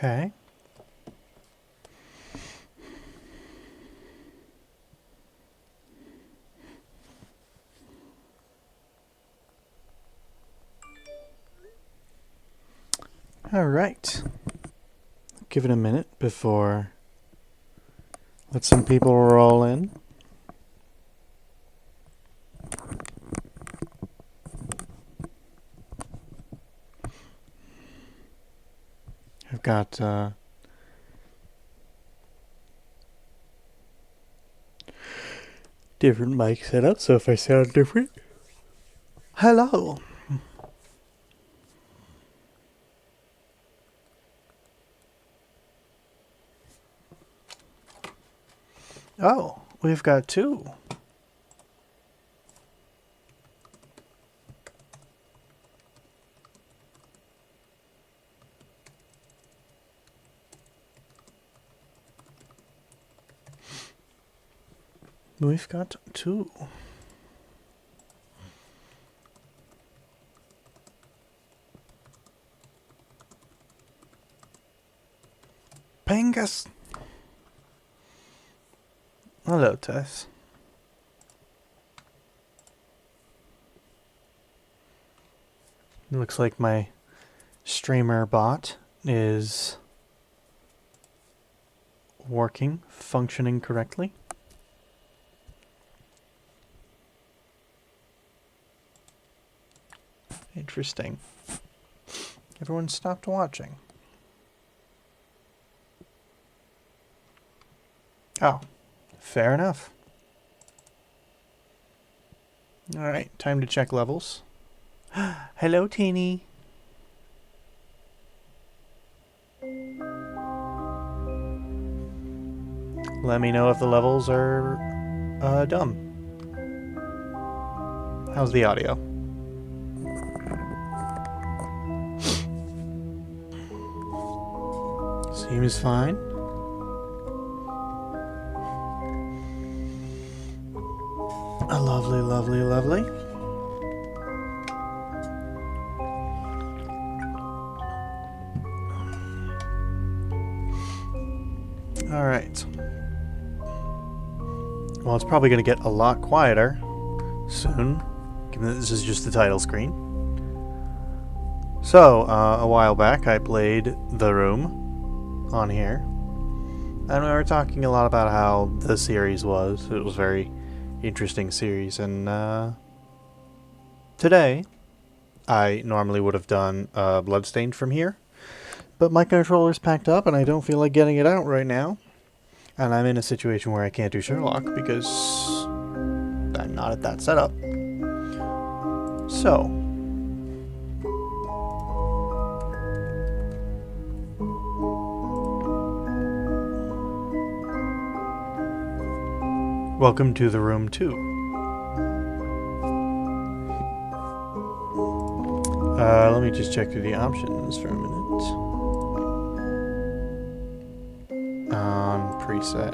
Okay. All right. Give it a minute before let some people roll in. I've got different mic setup, so if I sound different, hello. Oh, we've got two. We've got two. Pangus. Hello, Tess. Looks like my streamer bot is working, functioning correctly. Interesting. Everyone stopped watching. Oh, fair enough. Alright, time to check levels. Hello, Teeny. Let me know if the levels are dumb. How's the audio? Seems fine. Lovely, lovely, lovely. All right. Well, it's probably going to get a lot quieter soon, given that this is just the title screen. So, a while back, I played The Room on here, and we were talking a lot about how the series was. It was a very interesting series, and today, I normally would have done Bloodstained from here, but my controller's packed up, and I don't feel like getting it out right now. And I'm in a situation where I can't do Sherlock because I'm not at that setup. So, welcome to The Room 2. Let me just check through the options for a minute. On preset.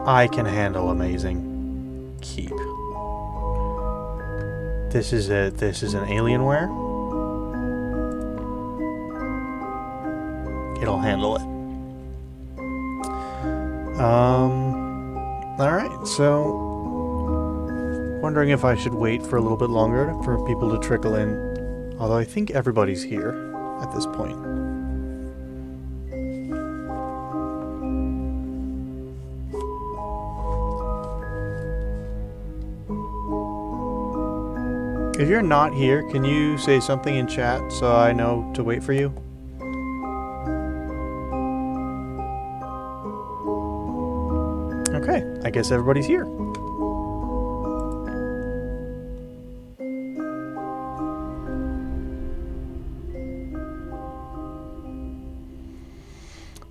I can handle amazing. Keep. This is an Alienware. It'll handle it. Alright, so wondering if I should wait for a little bit longer for people to trickle in. Although I think everybody's here at this point. If you're not here, can you say something in chat so I know to wait for you? Okay, I guess everybody's here.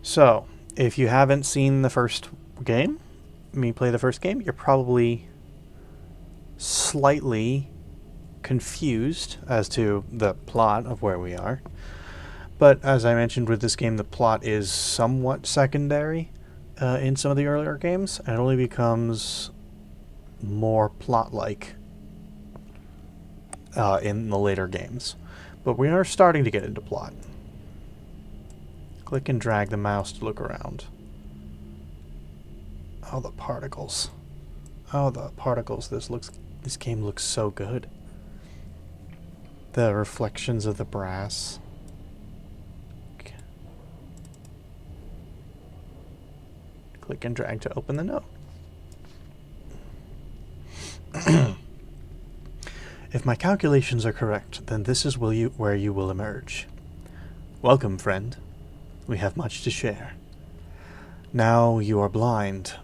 So, if you haven't seen the first game, me play the first game, you're probably slightly confused as to the plot of where we are. But as I mentioned with this game, the plot is somewhat secondary in some of the earlier games, and it only becomes more plot-like in the later games. But we are starting to get into plot. Click and drag the mouse to look around. Oh, the particles. Oh, the particles. This game looks so good. The reflections of the brass. Okay. Click and drag to open the note. If my calculations are correct, then this is where you will emerge. Welcome, friend. We have much to share. Now you are blind,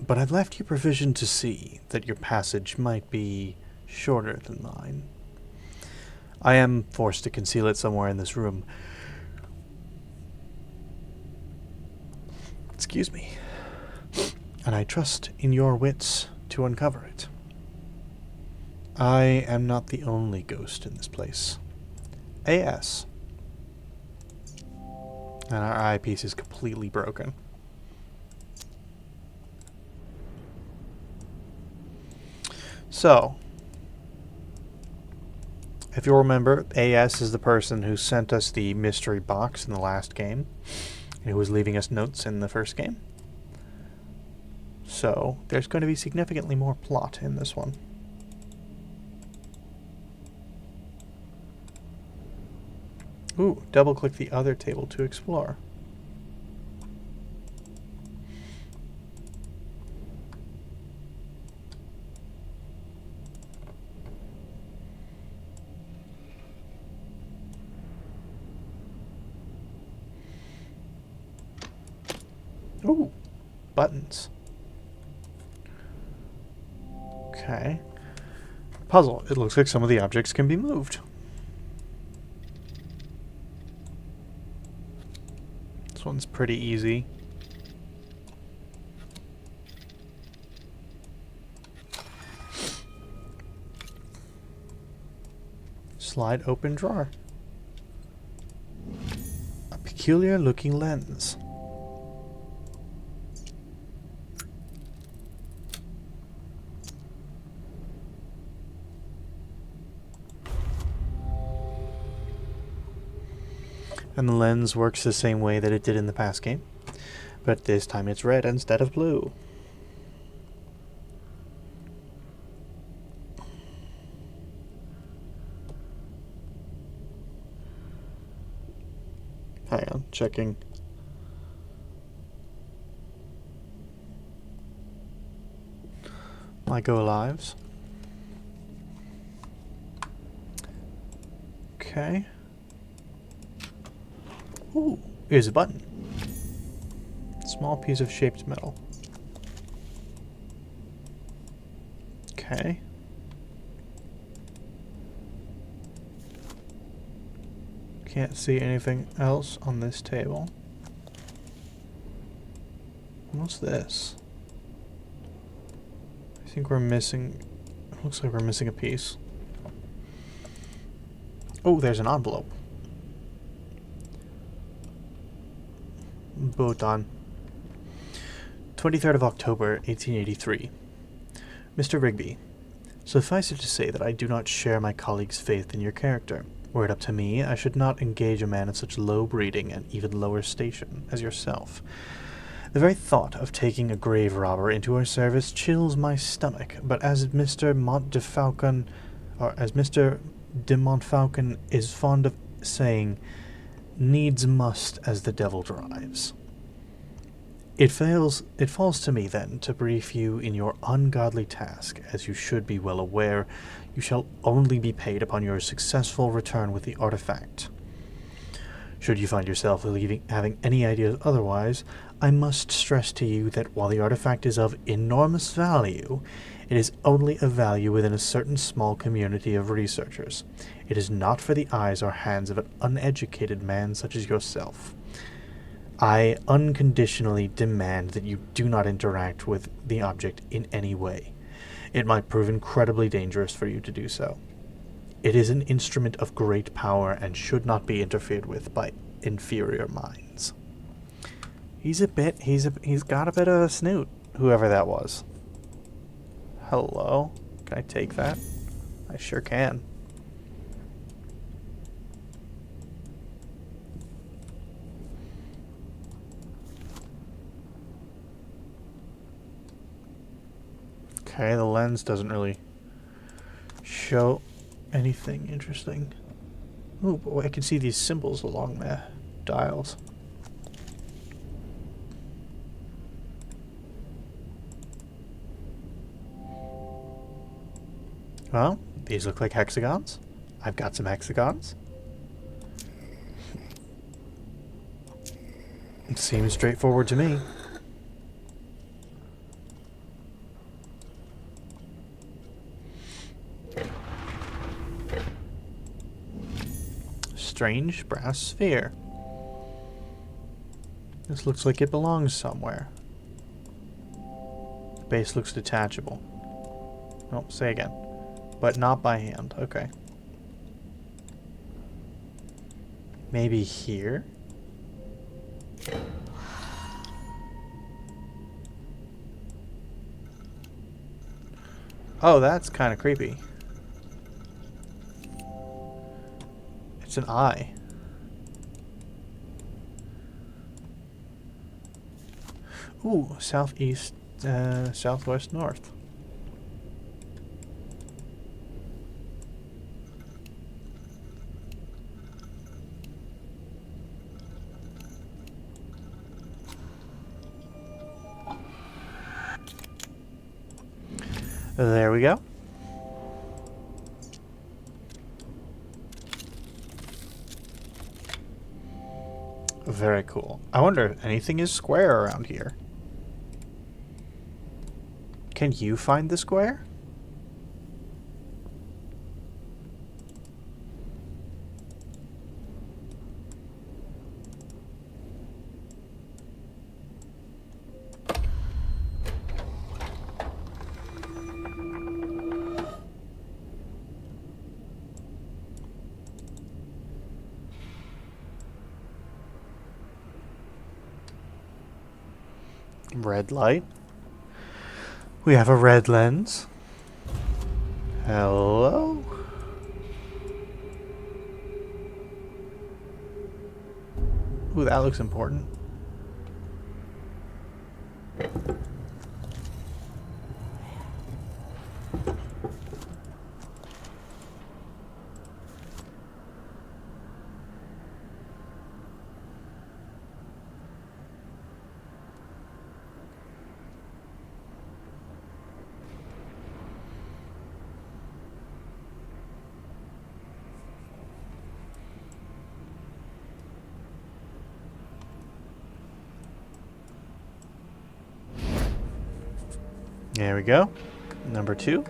but I've left you provision to see that your passage might be shorter than mine. I am forced to conceal it somewhere in this room. Excuse me. And I trust in your wits to uncover it. I am not the only ghost in this place. A.S. And our eyepiece is completely broken. So, if you'll remember, A.S. is the person who sent us the mystery box in the last game, and who was leaving us notes in the first game. So, there's going to be significantly more plot in this one. Ooh, double-click the other table to explore. Ooh, buttons. Okay. Puzzle. It looks like some of the objects can be moved. This one's pretty easy. Slide open drawer. A peculiar looking lens. And the lens works the same way that it did in the past game, but this time it's red instead of blue. Hang on, checking. My go lives. Okay. Ooh, here's a button. Small piece of shaped metal. Okay. Can't see anything else on this table. What's this? I think we're missing... Looks like we're missing a piece. Oh, there's an envelope. Botan. 23rd of October, 1883. Mr. Rigby, suffice it to say that I do not share my colleague's faith in your character. Were it up to me, I should not engage a man of such low breeding and even lower station as yourself. The very thought of taking a grave robber into our service chills my stomach, but as Mr. de Montfaucon is fond of saying, needs must as the devil drives. It falls to me, then, to brief you in your ungodly task. As you should be well aware, you shall only be paid upon your successful return with the artifact. Should you find yourself having any ideas otherwise, I must stress to you that while the artifact is of enormous value, it is only of value within a certain small community of researchers. It is not for the eyes or hands of an uneducated man such as yourself. I unconditionally demand that you do not interact with the object in any way. It might prove incredibly dangerous for you to do so. It is an instrument of great power and should not be interfered with by inferior minds. He's got a bit of a snoot, whoever that was. Hello? Can I take that? I sure can. Okay, the lens doesn't really show anything interesting. Ooh, but I can see these symbols along the dials. Well, these look like hexagons. I've got some hexagons. It seems straightforward to me. Strange brass sphere. This looks like it belongs somewhere. The base looks detachable. Oh, say again. But not by hand. Okay. Maybe here? Oh, that's kind of creepy. It's an eye. Ooh, southeast, southwest, north. There we go. Very cool. I wonder if anything is square around here. Can you find the square? Red light. We have a red lens. Hello? Ooh, that looks important. There we go. Number 2.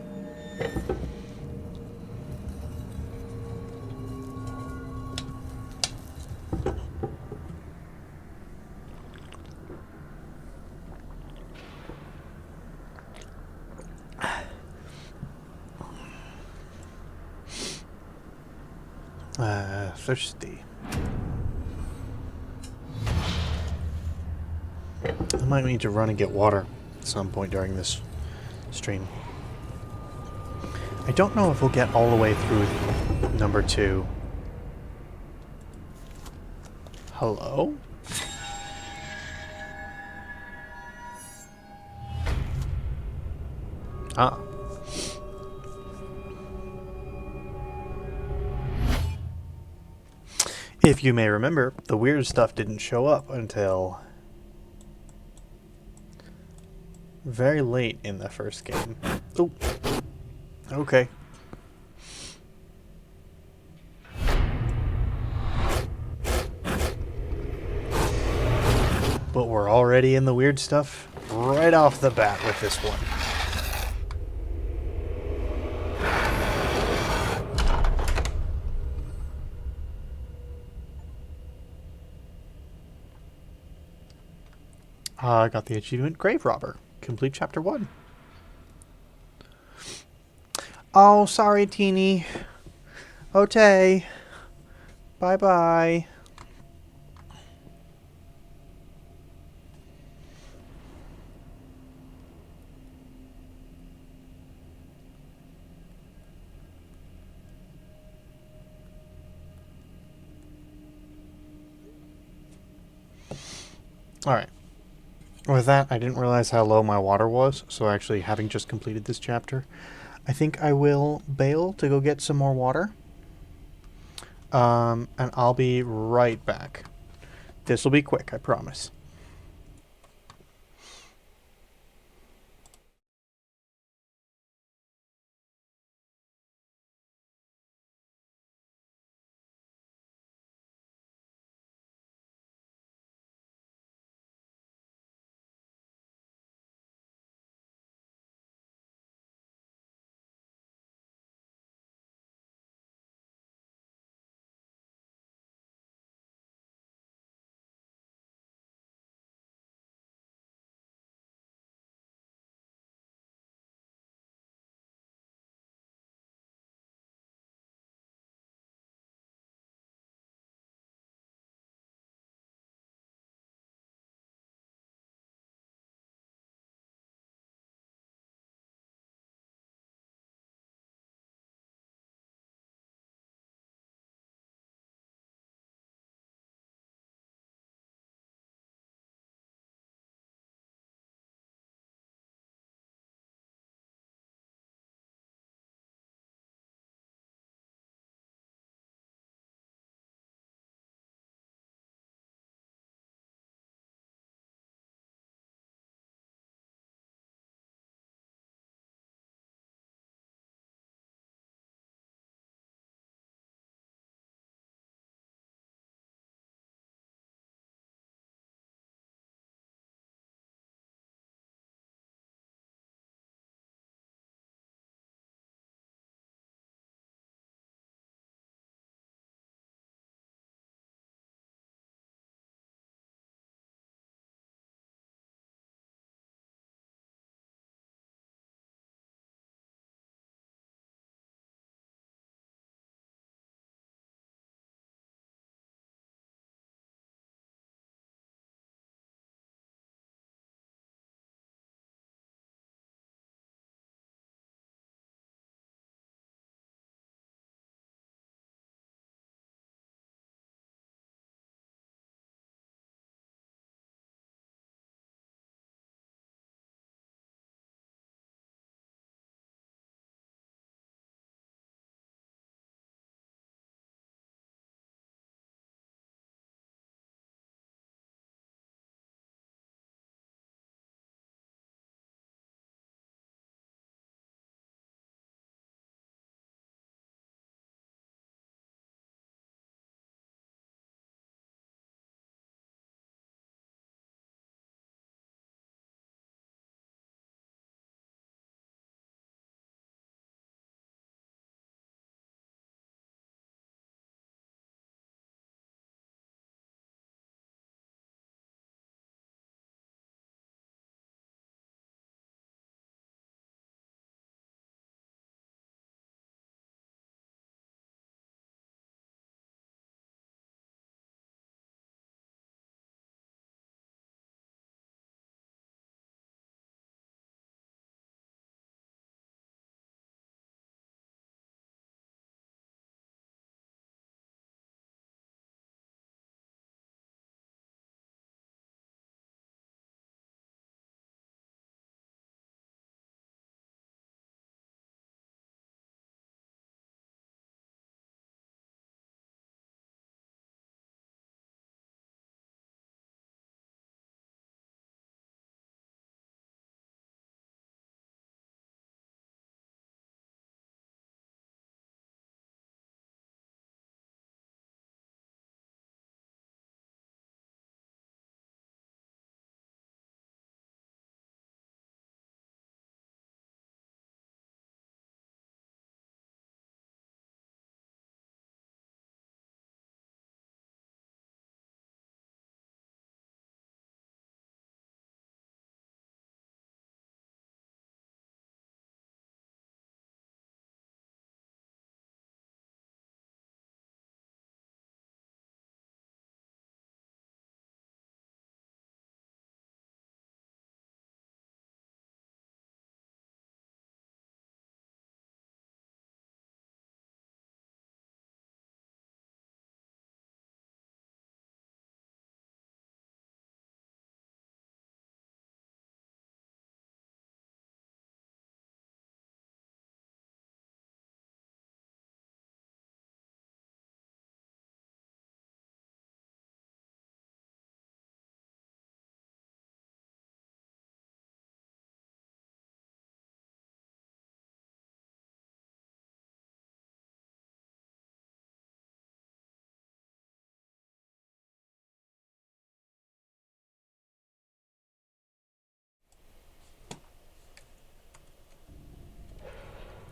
Thirsty. I might need to run and get water at some point during this stream. I don't know if we'll get all the way through number 2. Hello? Ah. If you may remember, the weird stuff didn't show up until very late in the first game. Oh. Okay. But we're already in the weird stuff right off the bat with this one. I got the achievement Grave Robber. Complete Chapter 1. Oh, sorry, Teeny. Otay. Bye-bye. Alright. With that, I didn't realize how low my water was, so actually having just completed this chapter, I think I will bail to go get some more water. And I'll be right back. This will be quick, I promise.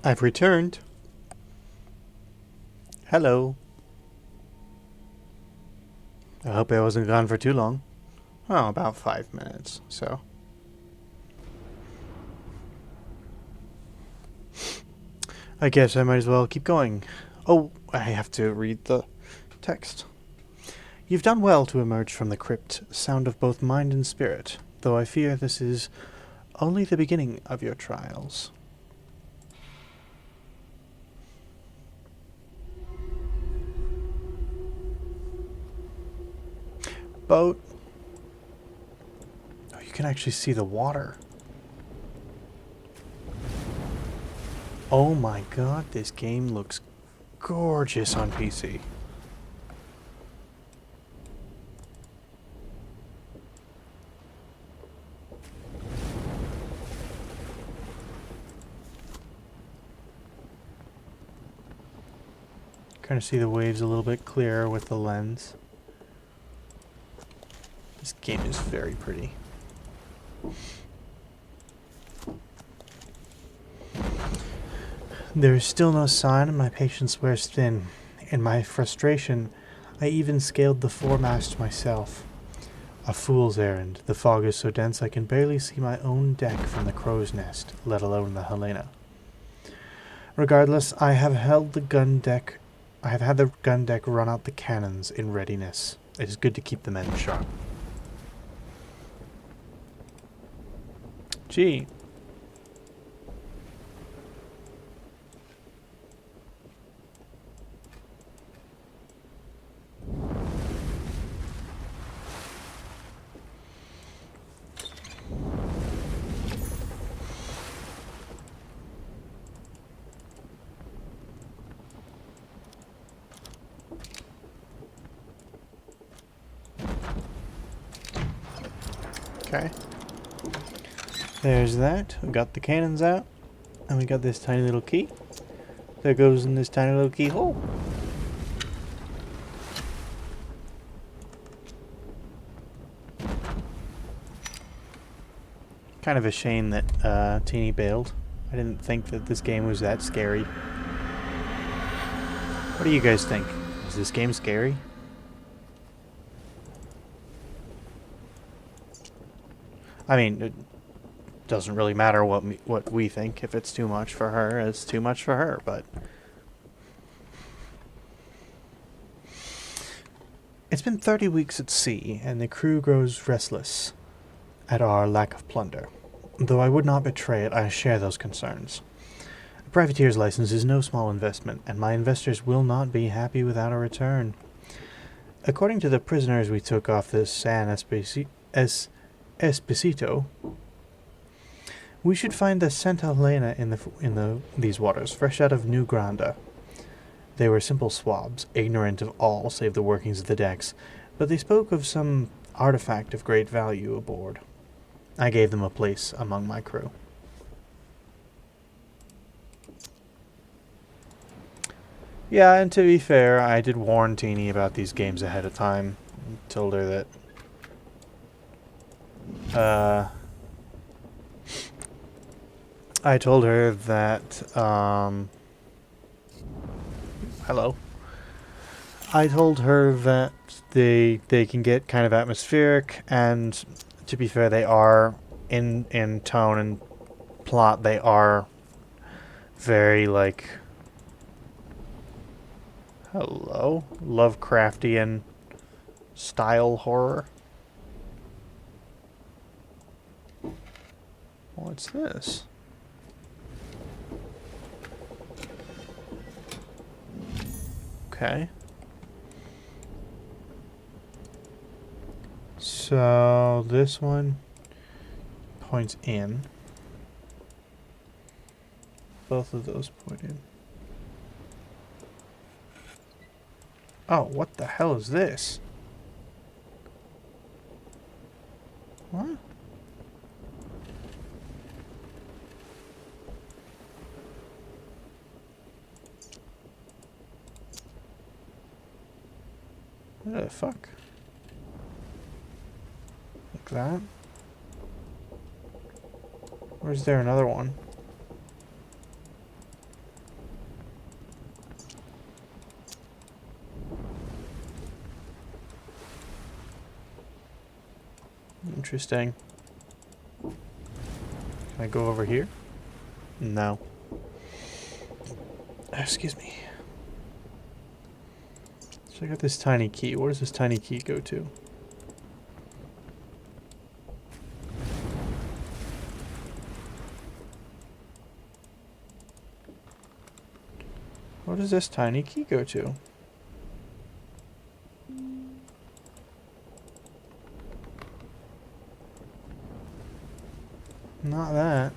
I've returned. Hello. I hope I wasn't gone for too long. Oh, about 5 minutes, so. I guess I might as well keep going. Oh, I have to read the text. You've done well to emerge from the crypt, sound of both mind and spirit, though I fear this is only the beginning of your trials. Boat. Oh, you can actually see the water. Oh my god, this game looks gorgeous on PC. Kind of see the waves a little bit clearer with the lens. This game is very pretty. There is still no sign, and my patience wears thin. In my frustration, I even scaled the foremast myself. A fool's errand. The fog is so dense I can barely see my own deck from the crow's nest, let alone the Helena. Regardless, I have had the gun deck run out the cannons in readiness. It is good to keep the men sharp. Gee. Okay. There's that. We got the cannons out. And we got this tiny little key. That goes in this tiny little keyhole. Kind of a shame that Teeny bailed. I didn't think that this game was that scary. What do you guys think? Is this game scary? I mean, it doesn't really matter what we think. If it's too much for her, it's too much for her, but... It's been 30 weeks at sea, and the crew grows restless at our lack of plunder. Though I would not betray it, I share those concerns. A privateer's license is no small investment, and my investors will not be happy without a return. According to the prisoners we took off the San Esposito, we should find the Santa Helena in these waters, fresh out of New Granda. They were simple swabs, ignorant of all save the workings of the decks, but they spoke of some artifact of great value aboard. I gave them a place among my crew. Yeah, and to be fair, I did warn Teeny about these games ahead of time. Told her that... I told her that... Hello. I told her that they can get kind of atmospheric, and to be fair, they are in tone and plot. They are very like Lovecraftian style horror. What's this? Okay. So this one points in. Both of those point in. Oh, what the hell is this? What? What the fuck? Like that? Or is there another one? Interesting. Can I go over here? No. Excuse me. So I got this tiny key. Where does this tiny key go to? Where does this tiny key go to? Not that.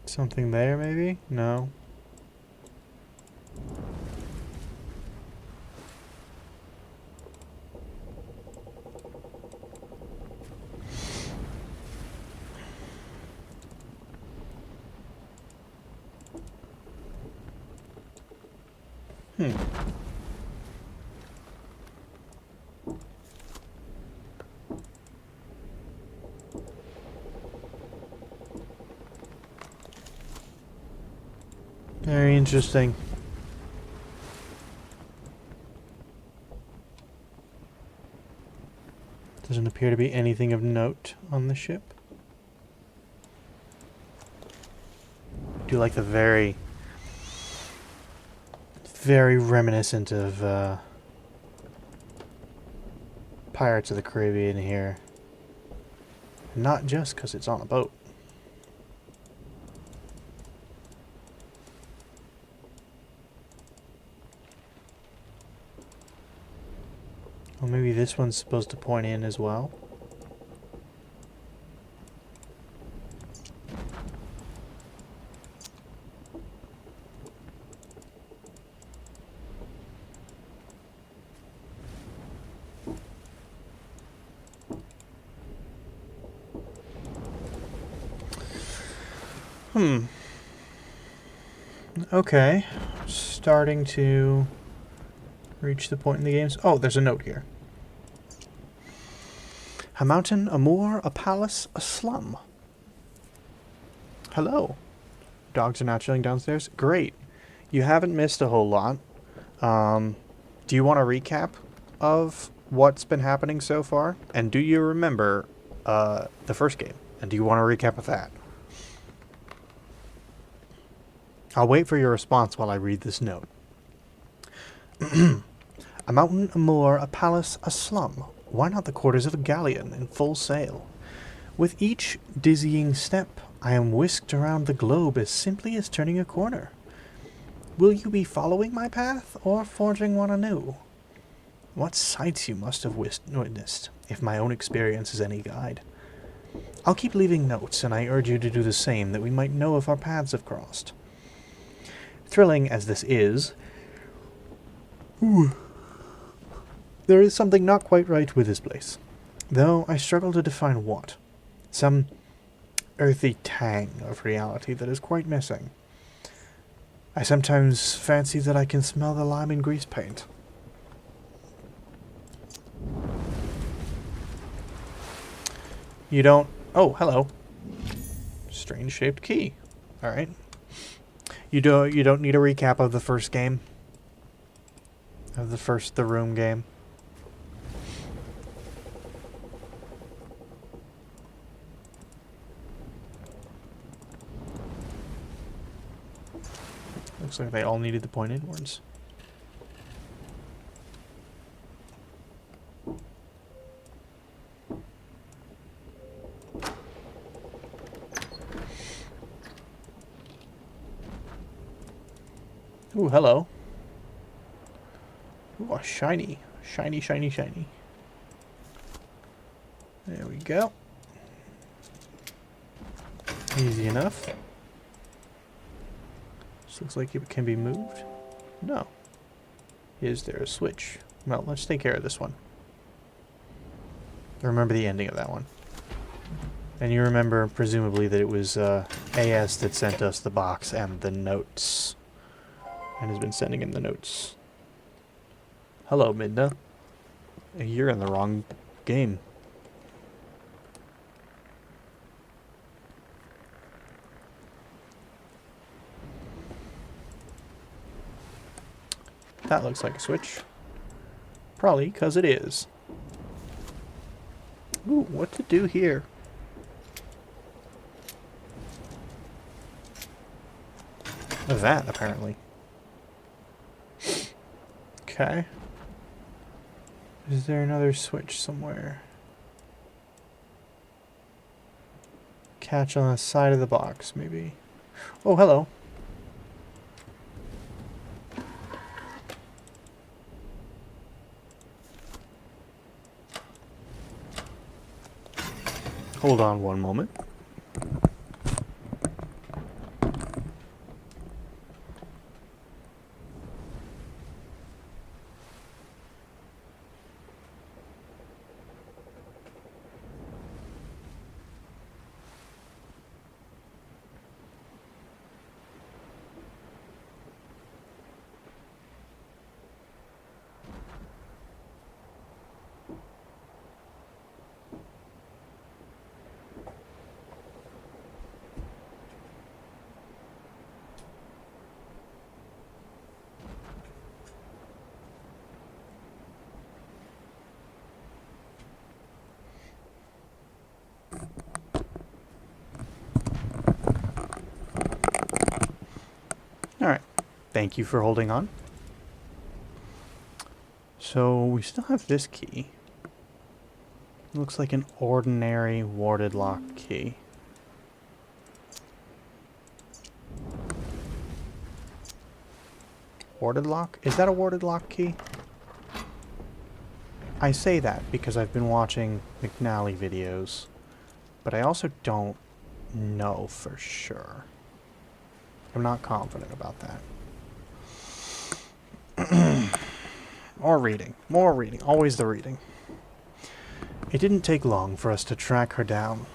Something there, maybe? No. Very interesting. Doesn't appear to be anything of note on the ship. I do like the very reminiscent of Pirates of the Caribbean here. Not just because it's on a boat. Well, maybe this one's supposed to point in as well. Okay. Starting to reach the point in the games. Oh, there's a note here. A mountain, a moor, a palace, a slum. Hello. Dogs are now chilling downstairs. Great. You haven't missed a whole lot. Do you want a recap of what's been happening so far? And do you remember the first game? And do you want a recap of that? I'll wait for your response while I read this note. A mountain, a moor, a palace, a slum. Why not the quarters of a galleon in full sail? With each dizzying step, I am whisked around the globe as simply as turning a corner. Will you be following my path, or forging one anew? What sights you must have witnessed, if my own experience is any guide. I'll keep leaving notes, and I urge you to do the same, that we might know if our paths have crossed. Thrilling as this is, there is something not quite right with this place, though I struggle to define what. Some earthy tang of reality that is quite missing. I sometimes fancy that I can smell the lime and grease paint. You don't... Oh, hello. Strange shaped key. Alright. You don't need a recap of the first game? Of the room game? Looks like they all needed to point inwards. Ooh, hello. Ooh, a shiny. Shiny, shiny, shiny. There we go. Easy enough. This looks like it can be moved. No. Is there a switch? Well, let's take care of this one. I remember the ending of that one. And you remember, presumably, that it was AS that sent us the box and the notes. And has been sending in the notes. Hello, Midna. You're in the wrong game. That looks like a switch. Probably because it is. Ooh, what to do here? That, apparently. Okay. Is there another switch somewhere? Catch on the side of the box, maybe. Oh, hello. Hold on one moment. Alright. Thank you for holding on. So, we still have this key. Looks like an ordinary warded lock key. Warded lock? Is that a warded lock key? I say that because I've been watching McNally videos, but I also don't know for sure. I'm not confident about that. More reading. More reading. Always the reading. It didn't take long for us to track her down.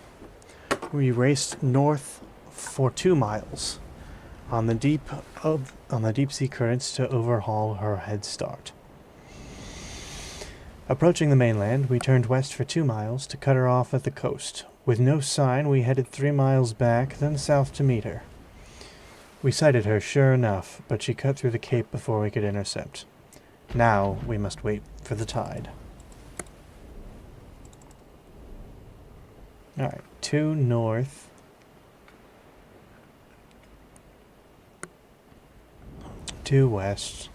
We raced north for 2 miles on the deep sea currents to overhaul her head start. Approaching the mainland, we turned west for 2 miles to cut her off at the coast. With no sign, we headed 3 miles back, then south to meet her. We sighted her, sure enough, but she cut through the cape before we could intercept. Now we must wait for the tide. Alright, 2 north. 2 west.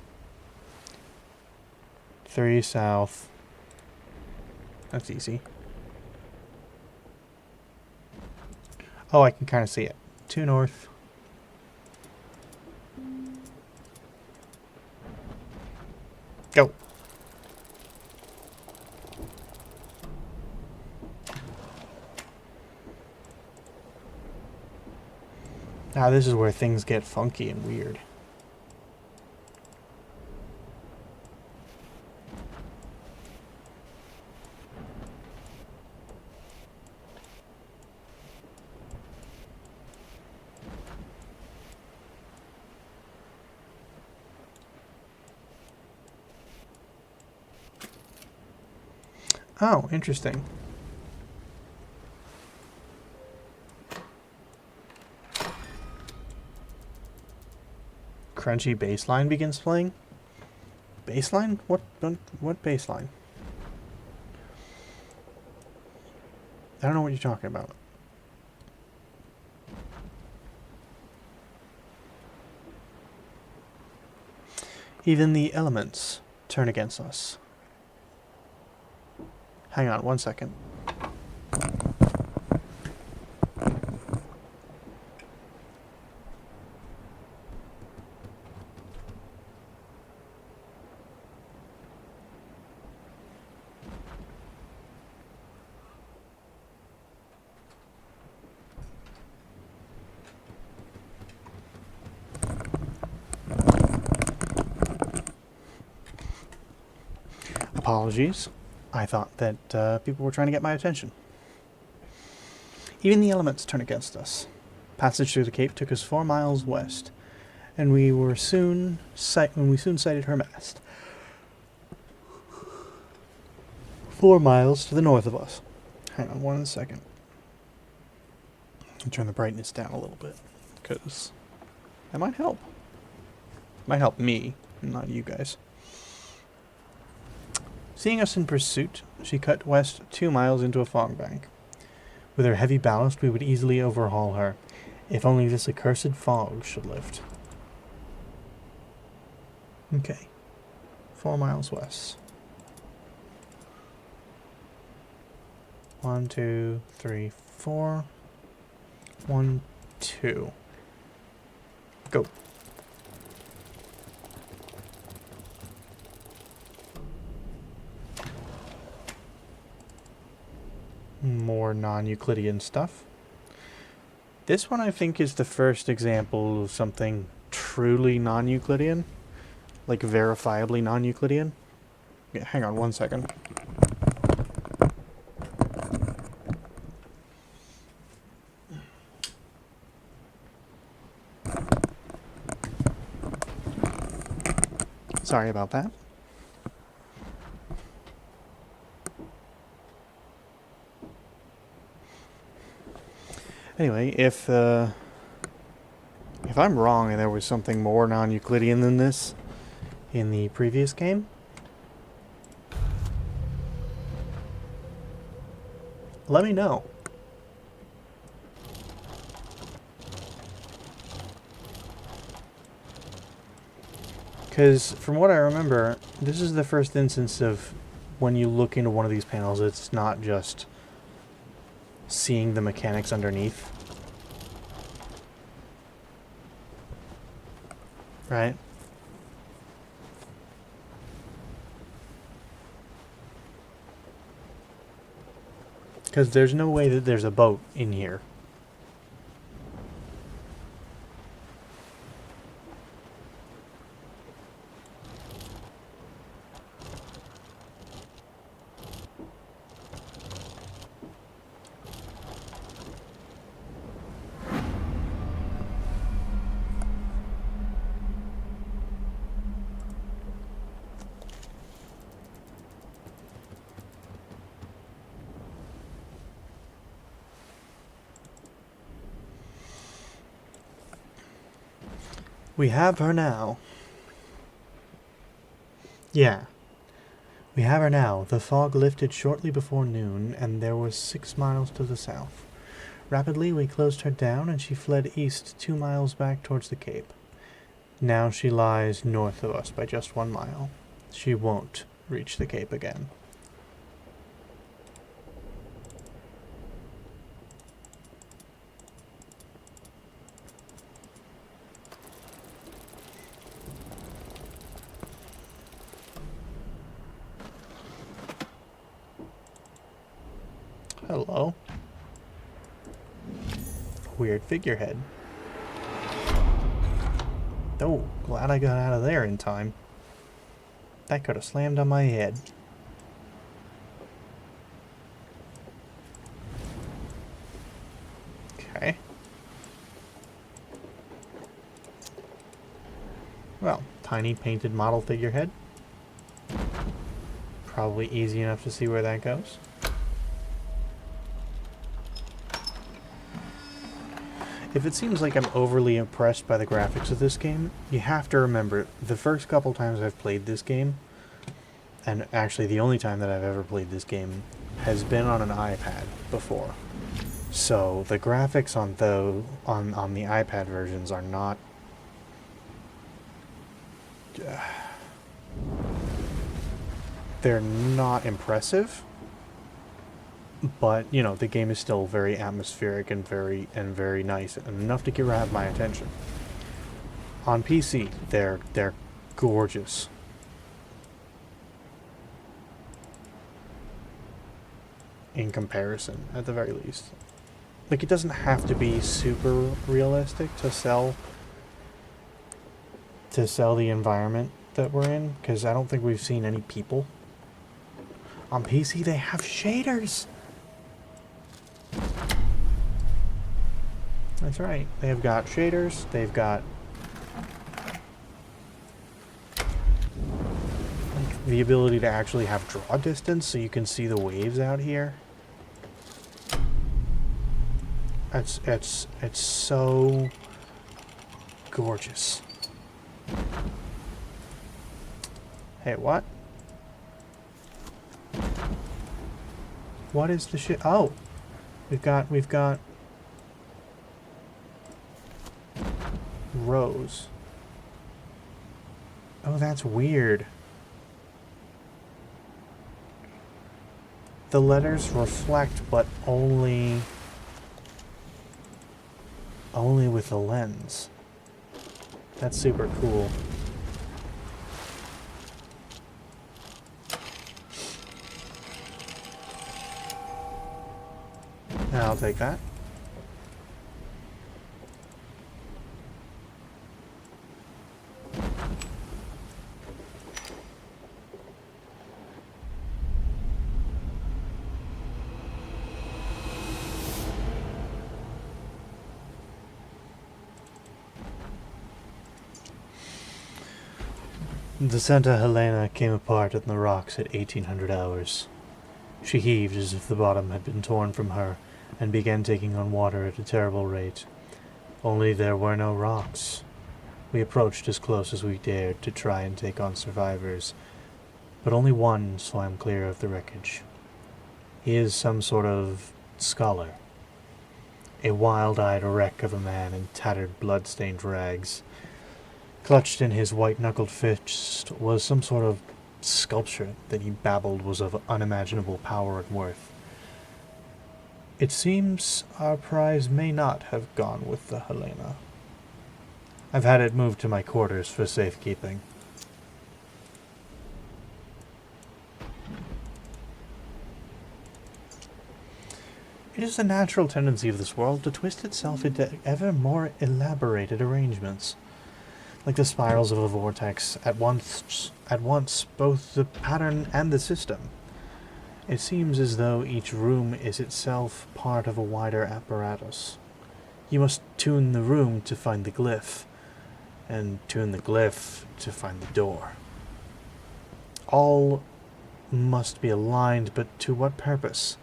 3 south. That's easy. Oh, I can kind of see it. 2 north. Go. Now this is where things get funky and weird. Oh, interesting. Crunchy bassline begins playing? Bassline? What bassline? I don't know what you're talking about. Even the elements turn against us. Hang on 1 second. Apologies. I thought that people were trying to get my attention. Even the elements turn against us. Passage through the cape took us 4 miles west, and we soon sighted her mast. 4 miles to the north of us. Hang on 1 second. I'll turn the brightness down a little bit, because that might help. It might help me, not you guys. Seeing us in pursuit, she cut west 2 miles into a fog bank. With her heavy ballast, we would easily overhaul her, if only this accursed fog should lift. Okay. 4 miles west. 1, 2, 3, 4. 1, 2. Go. More non-Euclidean stuff. This one I think is the first example of something truly non-Euclidean. Like verifiably non-Euclidean. Yeah, hang on 1 second. Sorry about that. Anyway, if I'm wrong and there was something more non-Euclidean than this in the previous game, let me know. Because from what I remember, this is the first instance of when you look into one of these panels, it's not just seeing the mechanics underneath. Right? Because there's no way that there's a boat in here. We have her now. Yeah. We have her now. The fog lifted shortly before noon, and there was 6 miles to the south. Rapidly we closed her down, and she fled east 2 miles back towards the Cape. Now she lies north of us by just 1 mile. She won't reach the Cape again. Hello. Weird figurehead. Oh, glad I got out of there in time. That could have slammed on my head. Okay. Well, tiny painted model figurehead. Probably easy enough to see where that goes. If it seems like I'm overly impressed by the graphics of this game, you have to remember, the first couple times I've played this game, and actually the only time that I've ever played this game, has been on an iPad before. So the graphics on the iPad versions are not... they're not impressive. But, you know, the game is still very atmospheric and very nice, and enough to grab my attention. On PC, they're gorgeous. In comparison, at the very least. Like, it doesn't have to be super realistic to sell the environment that we're in, because I don't think we've seen any people. On PC, they have shaders! That's right. They've got shaders. They've got like, the ability to actually have draw distance so you can see the waves out here. It's so gorgeous. Hey, what? What is the shit? Oh! We've got rows. Oh, that's weird. The letters reflect, but only with a lens. That's super cool. I'll take that. The Santa Helena came apart in the rocks at 1800 hours. She heaved as if the bottom had been torn from her and began taking on water at a terrible rate. Only there were no rocks. We approached as close as we dared to try and take on survivors, but only one swam clear of the wreckage. He is some sort of scholar. A wild-eyed wreck of a man in tattered, blood-stained rags. Clutched in his white-knuckled fist was some sort of sculpture that he babbled was of unimaginable power and worth. It seems our prize may not have gone with the Helena. I've had it moved to my quarters for safekeeping. It is the natural tendency of this world to twist itself into ever more elaborated arrangements. Like the spirals of a vortex, at once both the pattern and the system. It seems as though each room is itself part of a wider apparatus. You must tune the room to find the glyph, and tune the glyph to find the door. All must be aligned, but to what purpose?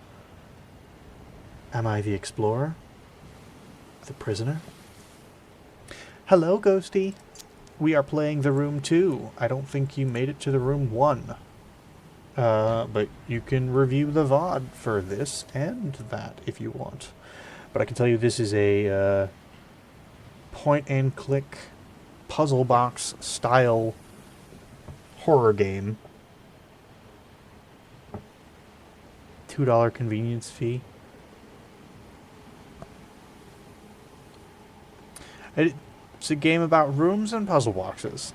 Am I the explorer? The prisoner? Hello, Ghosty. We are playing the room 2. I don't think you made it to the room 1. But you can review the VOD for this and that if you want. But I can tell you this is a point-and-click puzzle box style horror game. $2 convenience fee. It's a game about rooms and puzzle boxes.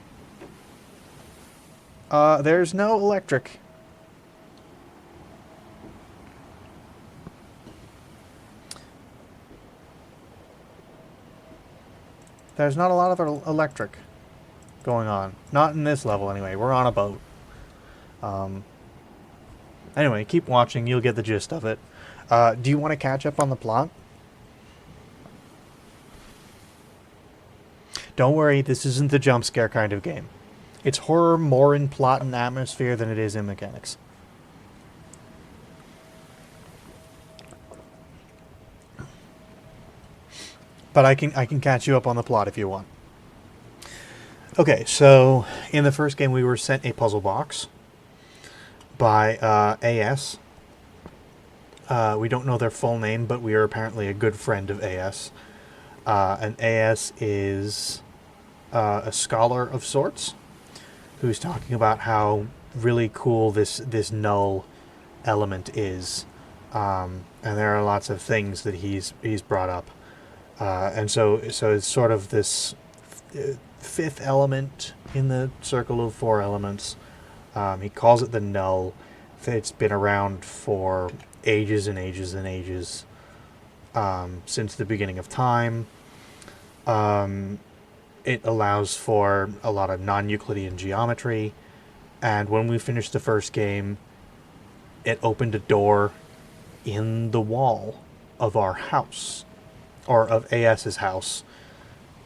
There's no electric. There's not a lot of electric going on. Not in this level, anyway. We're on a boat. Anyway, keep watching. You'll get the gist of it. Do you want to catch up on the plot? Don't worry, this isn't the jump scare kind of game. It's horror more in plot and atmosphere than it is in mechanics. But I can catch you up on the plot if you want. Okay, so in the first game we were sent a puzzle box by AS. We don't know their full name, but we are apparently a good friend of AS. And AS is a scholar of sorts who's talking about how really cool this null element is, and there are lots of things that he's brought up, and so it's sort of this fifth element in the circle of 4 elements. He calls it the null. It's been around for ages and ages and ages, since the beginning of time. It allows for a lot of non-Euclidean geometry, and when we finished the first game, it opened a door in the wall of our house, or of AS's house,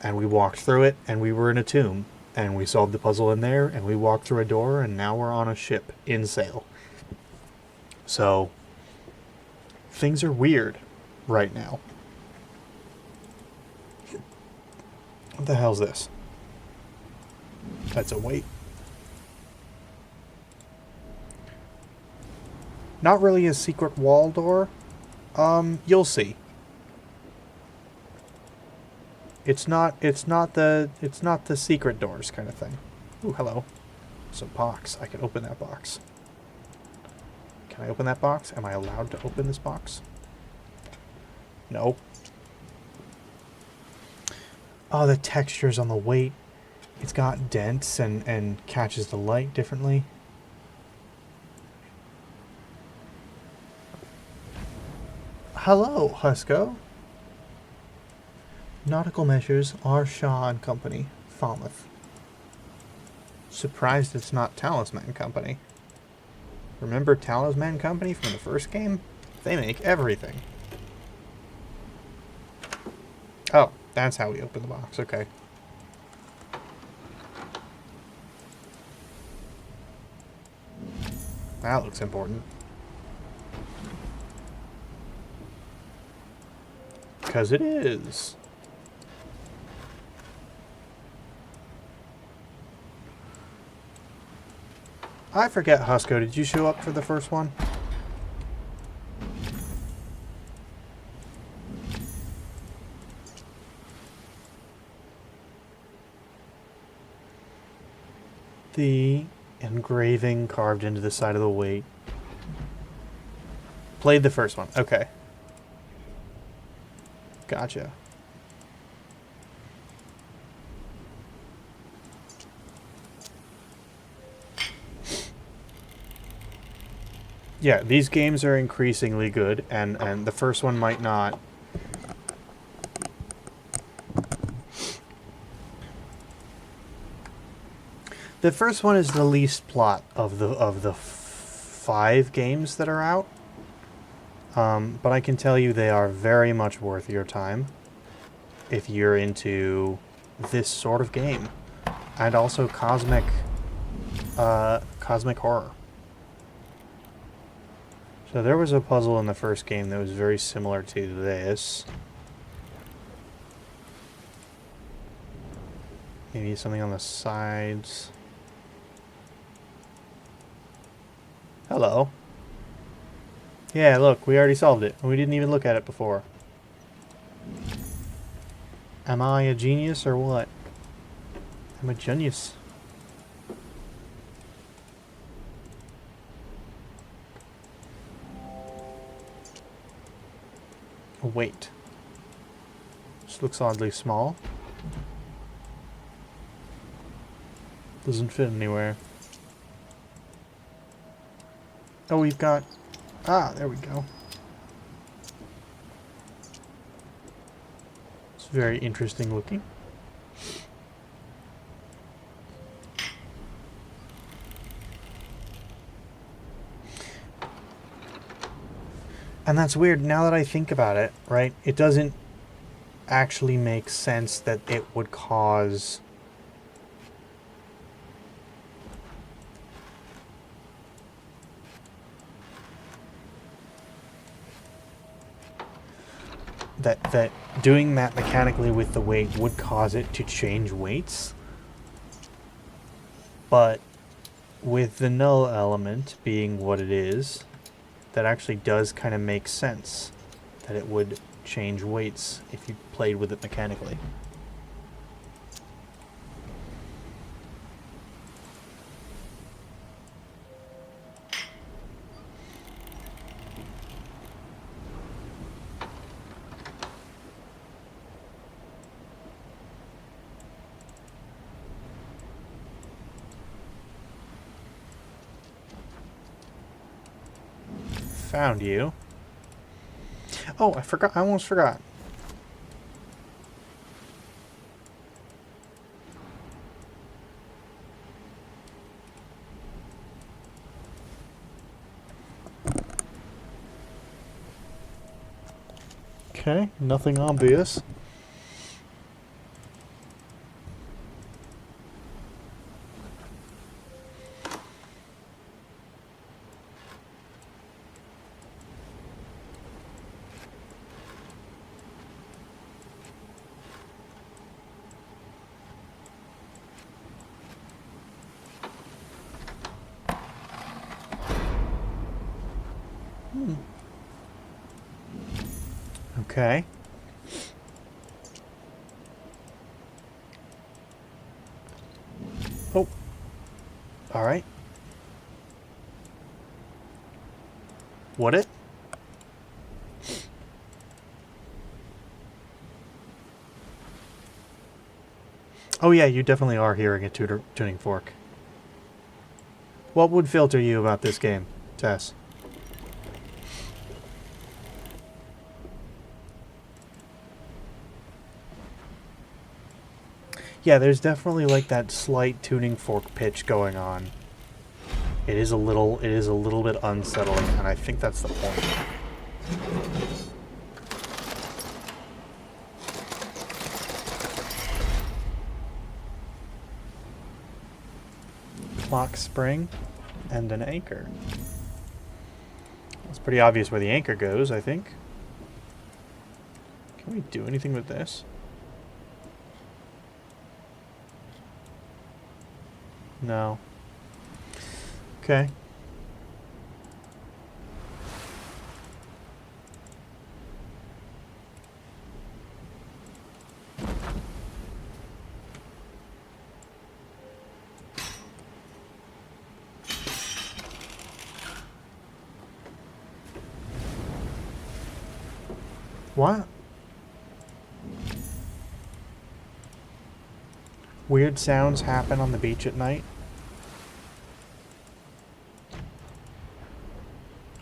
and we walked through it, and we were in a tomb, and we solved the puzzle in there, and we walked through a door, and now we're on a ship in sail. So, things are weird right now. What the hell's this? That's a weight. Not really a secret wall door. You'll see. It's not the secret doors kind of thing. Ooh, hello. It's a box. I can open that box. Can I open that box? Am I allowed to open this box? No. Oh, the textures on the weight. It's got dents and catches the light differently. Hello, Husko. Nautical Measures, R. Shaw and Company, Falmouth. Surprised it's not Talisman Company. Remember Talisman Company from the first game? They make everything. Oh, that's how we open the box. Okay. That looks important. Because it is. I forget, Husko, did you show up for the first one? The engraving carved into the side of the weight. Played the first one. Okay. Gotcha. Yeah, these games are increasingly good, and the first one might not. The first one is the least plot of the 5 games that are out. But I can tell you they are very much worth your time if you're into this sort of game. And also cosmic horror. So there was a puzzle in the first game that was very similar to this. Maybe something on the sides. Hello. Yeah, look, we already solved it. We didn't even look at it before. Am I a genius or what? I'm a genius. Oh, wait. This looks oddly small. Doesn't fit anywhere. Oh, we've got... Ah, there we go. It's very interesting looking. And that's weird, now that I think about it, right? It doesn't actually make sense that it would cause... That doing that mechanically with the weight would cause it to change weights. But with the null element being what it is, that actually does kind of make sense that it would change weights if you played with it mechanically. Found you. Oh, I forgot. I almost forgot. Okay, nothing obvious. Okay. Oh. All right. Would it? Oh yeah, you definitely are hearing a tuning fork. What would filter you about this game, Tess? Yeah, there's definitely like that slight tuning fork pitch going on. It is a little bit unsettling, and I think that's the point. Clock spring and an anchor. It's pretty obvious where the anchor goes, I think. Can we do anything with this? No. Okay. What? Weird sounds happen on the beach at night?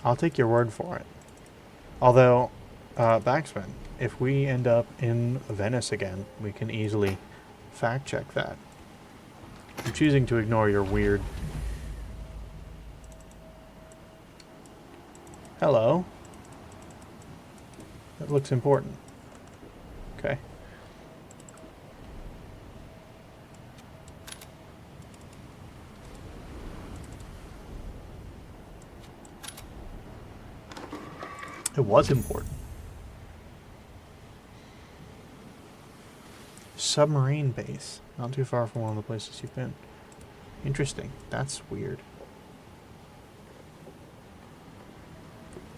I'll take your word for it. Although, Backspin, if we end up in Venice again, we can easily fact check that. I'm choosing to ignore your weird... Hello. That looks important. Okay. It was important. Submarine base. Not too far from one of the places you've been. Interesting. That's weird.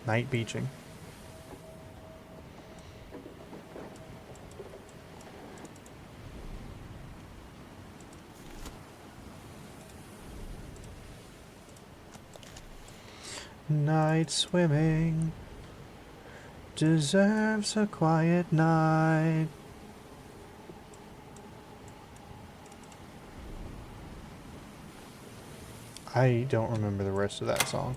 Night beaching. Night swimming deserves a quiet night. I don't remember the rest of that song.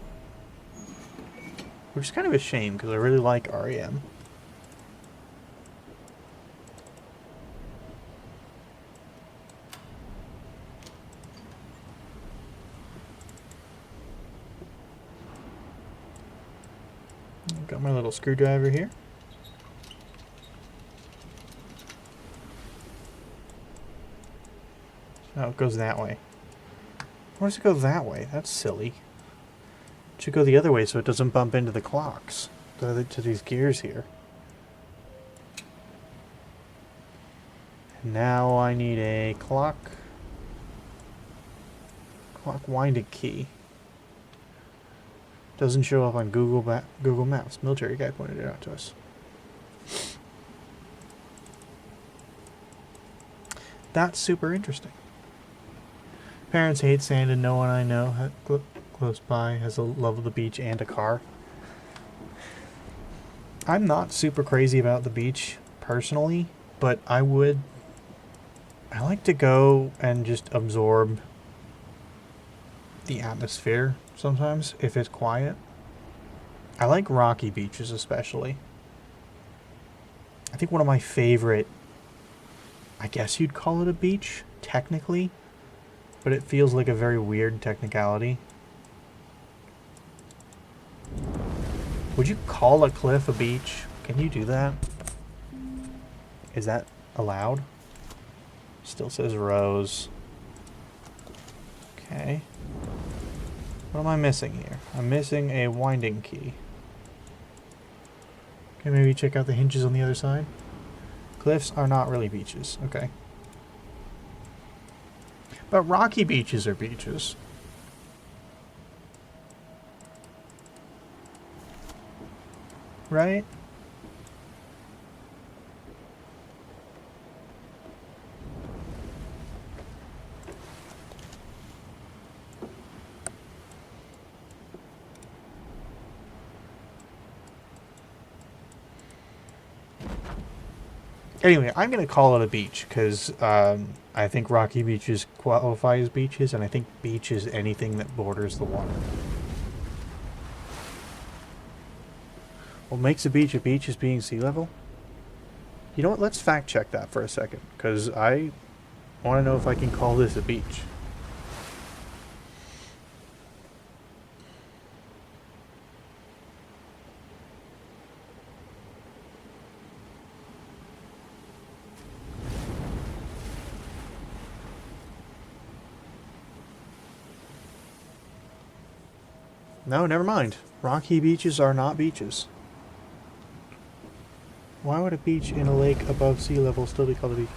Which is kind of a shame, because I really like REM. I've got my little screwdriver here. Oh, it goes that way. Why does it go that way? That's silly. It should go the other way so it doesn't bump into the clocks. To these gears here. And now I need a clock winding key. Doesn't show up on Google Maps. Military guy pointed it out to us. That's super interesting. Parents hate sand and no one I know close by has a love of the beach and a car. I'm not super crazy about the beach personally, but I like to go and just absorb the atmosphere sometimes if it's quiet. I like rocky beaches especially. I think one of my favorite, I guess you'd call it a beach, technically, but it feels like a very weird technicality. Would you call a cliff a beach? Can you do that? Is that allowed? Still says Rose. Okay. What am I missing here? I'm missing a winding key. Okay, maybe check out the hinges on the other side. Cliffs are not really beaches. Okay. But rocky beaches are beaches. right? Anyway, I'm going to call it a beach because I think rocky beaches qualify as beaches, and I think beach is anything that borders the water. What makes a beach is being sea level? You know what? Let's fact check that for a second, because I want to know if I can call this a beach. No, never mind. Rocky beaches are not beaches. Why would a beach in a lake above sea level still be called a beach?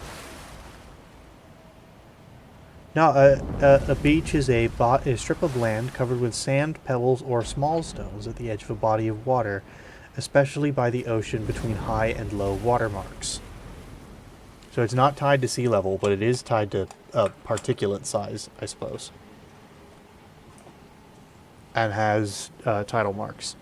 No, a beach is a strip of land covered with sand, pebbles, or small stones at the edge of a body of water, especially by the ocean between high and low water marks. So it's not tied to sea level, but it is tied to particulate size, I suppose. And has tidal marks.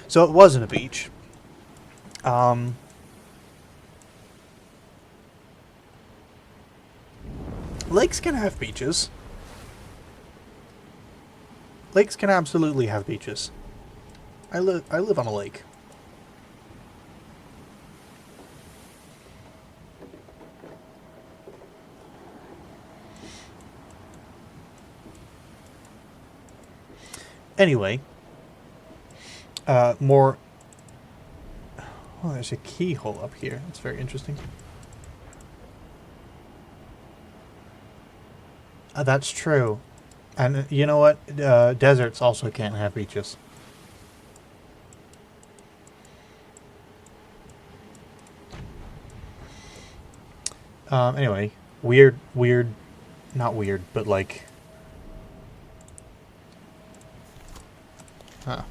So it wasn't a beach. Lakes can have beaches. Lakes can absolutely have beaches. I live on a lake. Anyway, more... Oh, there's a keyhole up here. That's very interesting. That's true. And you know what? Deserts also can't have beaches. Anyway, not weird, but like... Huh.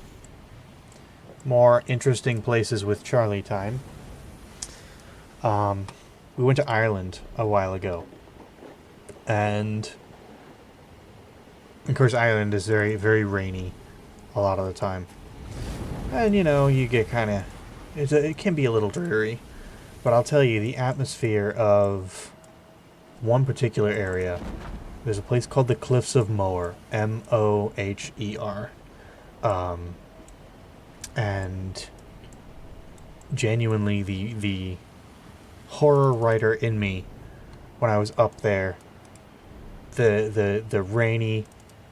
More interesting places with Charlie time. We went to Ireland a while ago. And of course Ireland is very, very rainy a lot of the time. And you know, you get kind of... It can be a little dreary. But I'll tell you, the atmosphere of one particular area, there's a place called the Cliffs of Moher, M-O-H-E-R. And genuinely the horror writer in me, when I was up there, the rainy,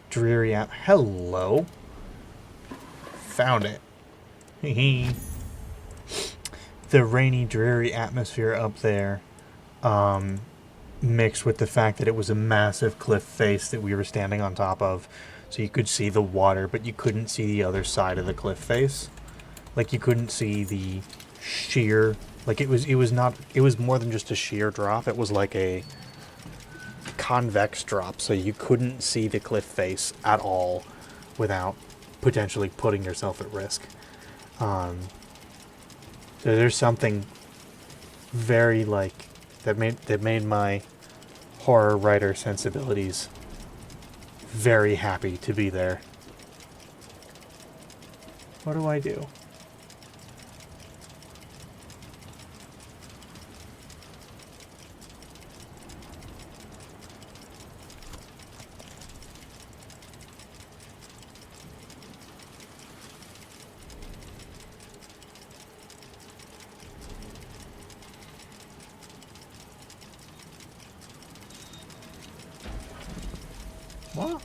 dreary hello. Found it. The rainy, dreary atmosphere up there, mixed with the fact that it was a massive cliff face that we were standing on top of. So you could see the water, but you couldn't see the other side of the cliff face. Like, you couldn't see the sheer... Like, it was more than just a sheer drop. It was like a convex drop, so you couldn't see the cliff face at all without potentially putting yourself at risk. So there's something very, like... That made my horror writer sensibilities very happy to be there. What do I do? What?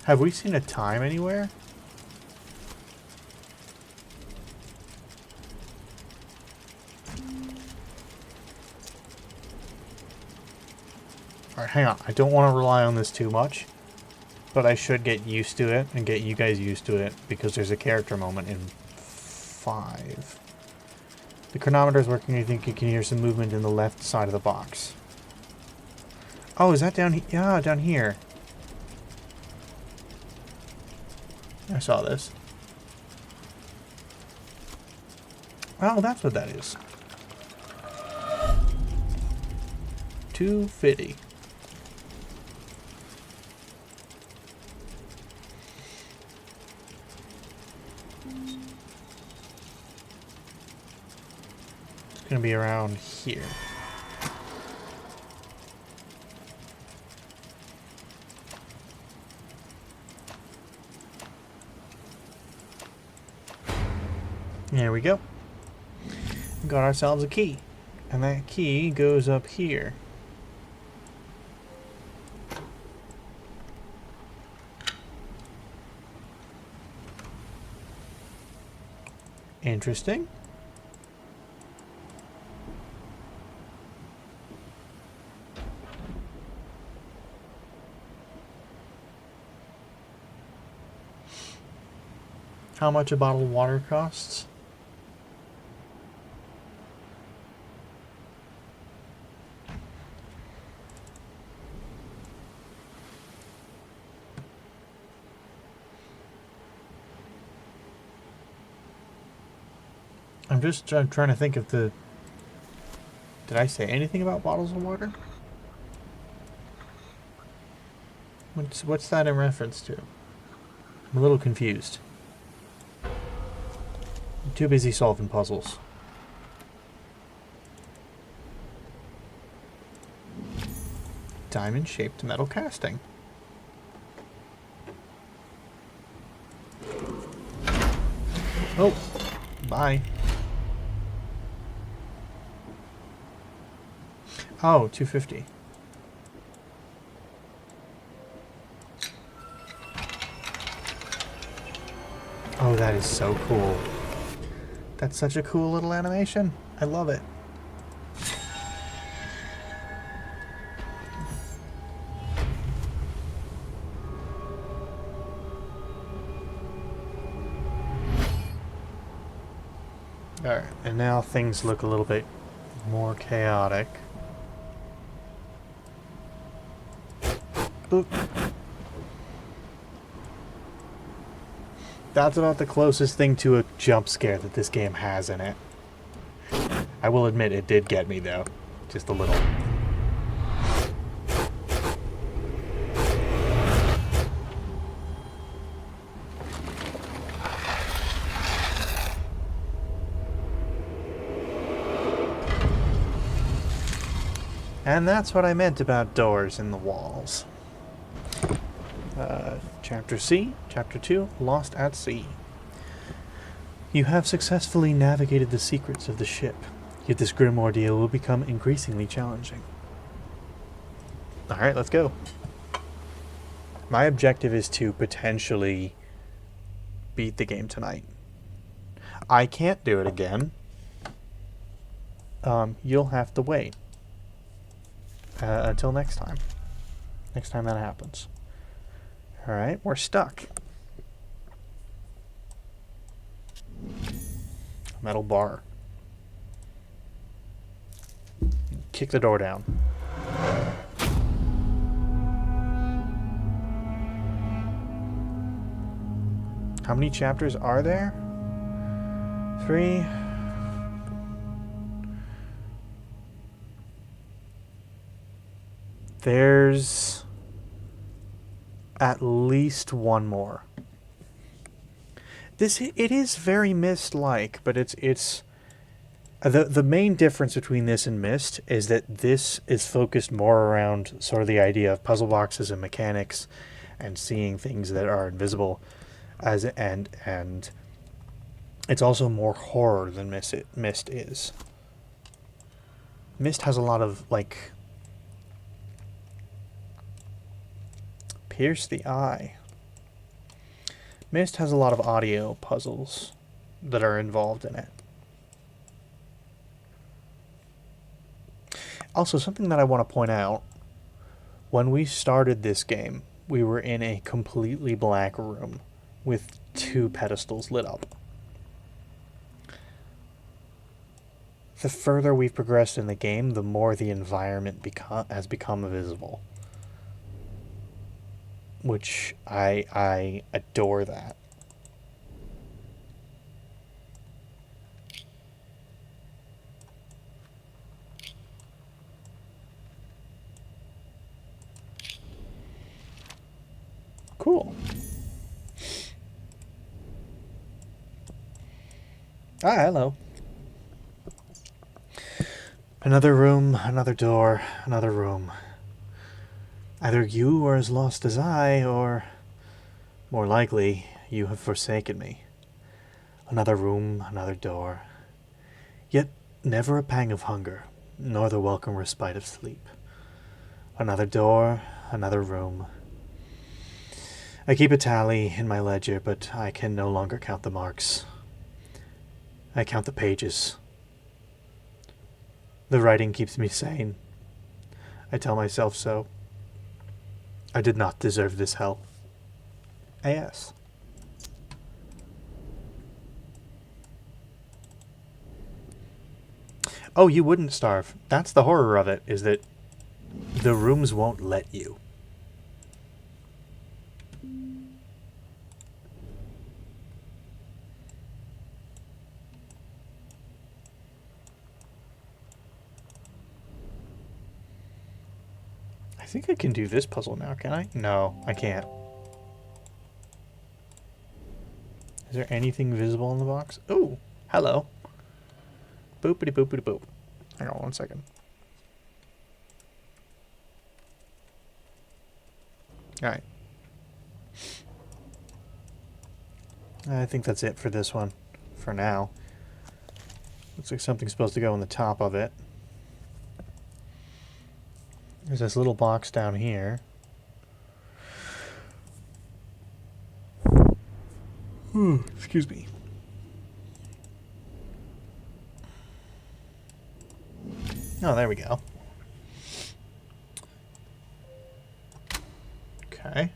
Have we seen a time anywhere? Alright, hang on. I don't want to rely on this too much, but I should get used to it and get you guys used to it because there's a character moment in 5. The chronometer is working. You think you can hear some movement in the left side of the box. Oh, is that down here? Yeah, down here. I saw this. Oh, that's what that is. 250. It's gonna be around here. There we go. Got ourselves a key. And that key goes up here. Interesting. How much a bottle of water costs? I'm trying to think of the... Did I say anything about bottles of water? What's that in reference to? I'm a little confused. I'm too busy solving puzzles. Diamond-shaped metal casting. Oh, bye. Oh, 250. Oh, that is so cool. That's such a cool little animation. I love it. Alright, and now things look a little bit more chaotic. Boop. That's about the closest thing to a jump scare that this game has in it. I will admit it did get me though. Just a little. And that's what I meant about doors in the walls. Chapter C, Chapter 2, Lost at Sea. You have successfully navigated the secrets of the ship, yet this grim ordeal will become increasingly challenging. Alright, let's go. My objective is to potentially beat the game tonight. I can't do it again. You'll have to wait. Until next time. Next time that happens. Alright, we're stuck. Metal bar. Kick the door down. How many chapters are there? 3. There's at least one more. It is very Myst-like, but it's the main difference between this and Myst is that this is focused more around sort of the idea of puzzle boxes and mechanics and seeing things that are invisible, and it's also more horror than Myst is. Myst has a lot of like pierce the eye. Myst has a lot of audio puzzles that are involved in it. Also, something that I want to point out, when we started this game, we were in a completely black room with 2 pedestals lit up. the further we've progressed in the game, the more the environment has become visible. Which I adore that. Cool. Ah, hello. Another room, another door, another room. Either you are as lost as I, or, more likely, you have forsaken me. Another room, another door. Yet never a pang of hunger, nor the welcome respite of sleep. Another door, another room. I keep a tally in my ledger, but I can no longer count the marks. I count the pages. The writing keeps me sane. I tell myself so. I did not deserve this hell. A.S. Oh, you wouldn't starve. That's the horror of it, is that the rooms won't let you. I think I can do this puzzle now, can I? No, I can't. Is there anything visible in the box? Oh, hello. Boopity boopity boop. Hang on 1 second. Alright. I think that's it for this one. For now. Looks like something's supposed to go on the top of it. There's this little box down here. Excuse me. Oh, there we go. Okay.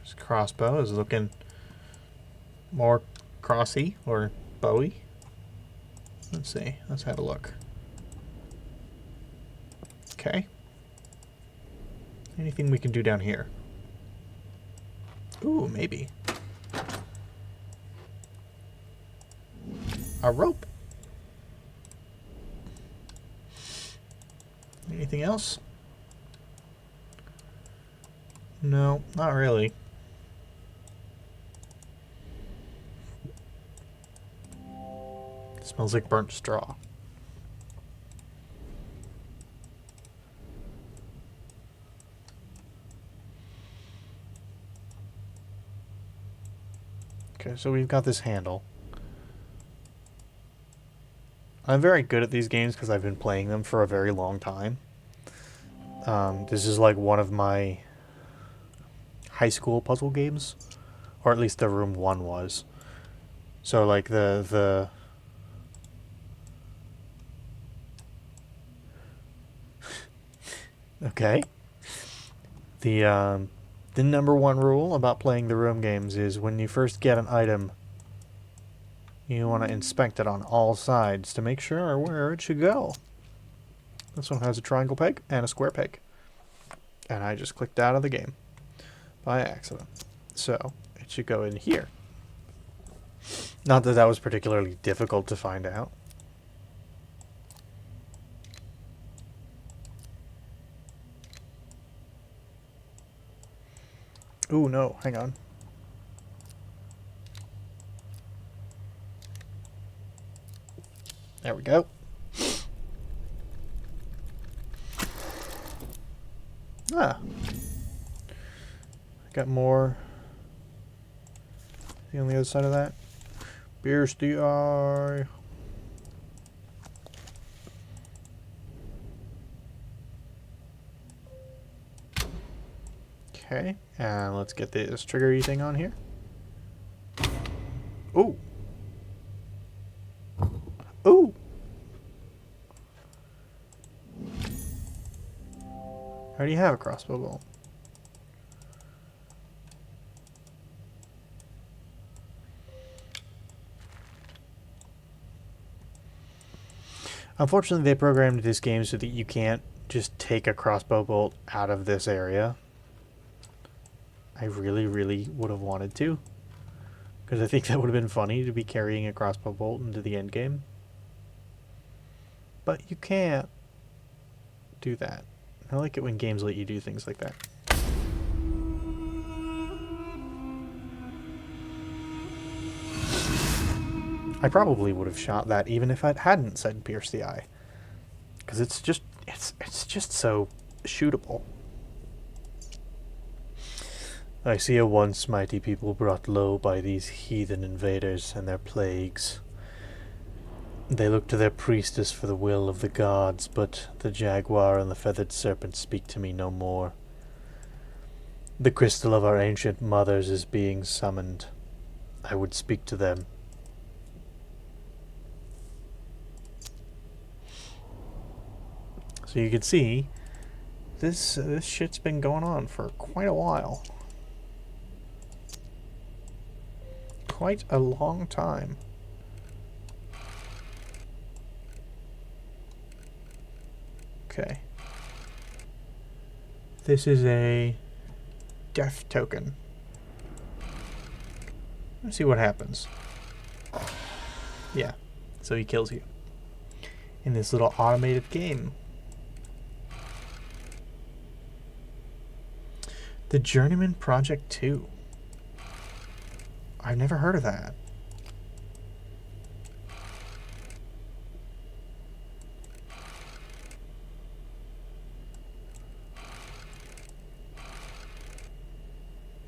This crossbow is looking more crossy or bowy. Let's see. Let's have a look. Okay. Anything we can do down here? Ooh, maybe. A rope. Anything else? No, not really. It smells like burnt straw. Okay, so we've got this handle. I'm very good at these games because I've been playing them for a very long time. This is like one of my high school puzzle games, or at least the room one was. So like the okay. The number one rule about playing the room games is when you first get an item, you want to inspect it on all sides to make sure where it should go. This one has a triangle peg and a square peg. And I just clicked out of the game by accident. So it should go in here. Not that that was particularly difficult to find out. Ooh, no, hang on. There we go. Ah. Got more. On the other side of that. Pierce the eye. Okay, and let's get this triggery thing on here. Ooh. Ooh. How do you have a crossbow bolt? Unfortunately, they programmed this game so that you can't just take a crossbow bolt out of this area. I really, really would have wanted to. Because I think that would have been funny to be carrying a crossbow bolt into the end game. But you can't do that. I like it when games let you do things like that. I probably would have shot that even if it hadn't said pierce the eye. Because it's just so shootable. I see a once mighty people brought low by these heathen invaders and their plagues. They look to their priestess for the will of the gods, but the jaguar and the feathered serpent speak to me no more. The crystal of our ancient mothers is being summoned. I would speak to them. So you can see, this shit's been going on for quite a while. Quite a long time. Okay. This is a death token. Let's see what happens. Yeah, so he kills you. In this little automated game. The Journeyman Project 2. I've never heard of that.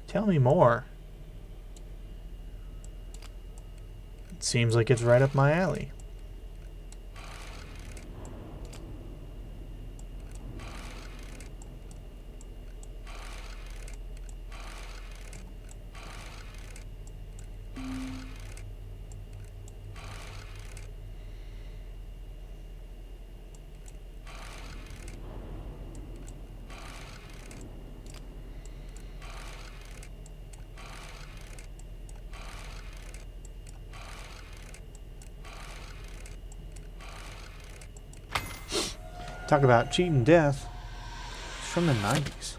Tell me more. It seems like it's right up my alley. Talk about cheating death. It's from the 90s.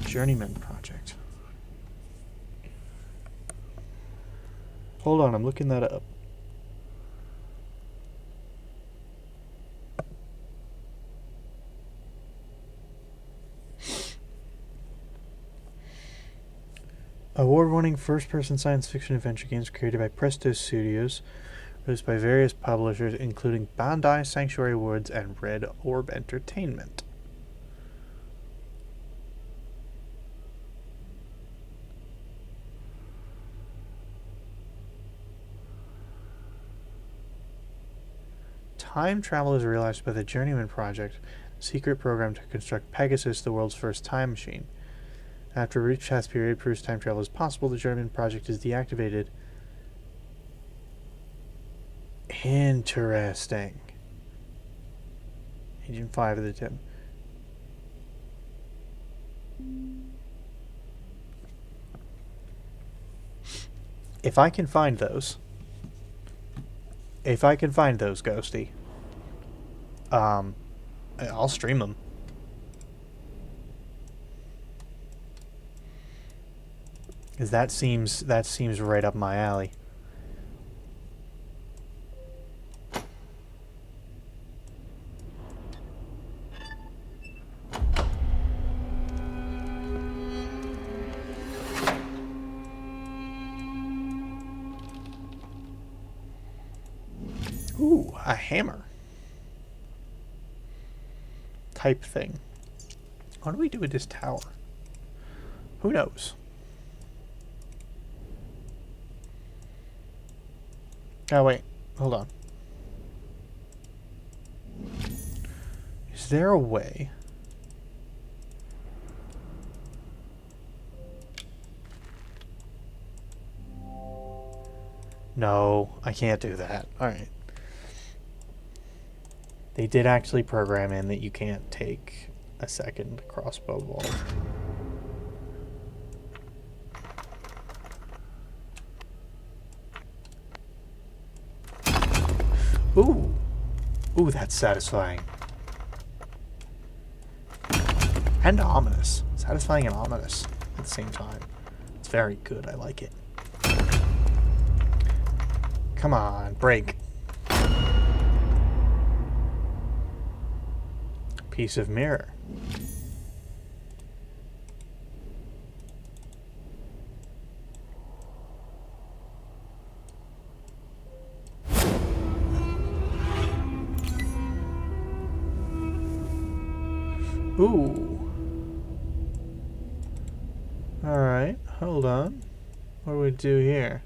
Journeyman Project. Hold on, I'm looking that up. Award-winning first-person science fiction adventure games created by Presto Studios, released by various publishers including Bandai, Sanctuary Woods, and Red Orb Entertainment. Time travel is realized by the Journeyman Project, a secret program to construct Pegasus, the world's first time machine. After a brief test period proves time travel is possible, the Journeyman Project is deactivated. Interesting. Agent 5 of the 10. If I can find those, Ghosty, I'll stream them. Because that seems right up my alley. Ooh, a hammer. Type thing. What do we do with this tower? Who knows? Oh, wait. Hold on. Is there a way? No, I can't do that. Alright. They did actually program in that you can't take a second crossbow bolt. Ooh, Ooh, that's satisfying. And ominous. Satisfying and ominous at the same time. It's very good. I like it. Come on, break. Piece of mirror. Ooh. Alright, hold on. What do we do here?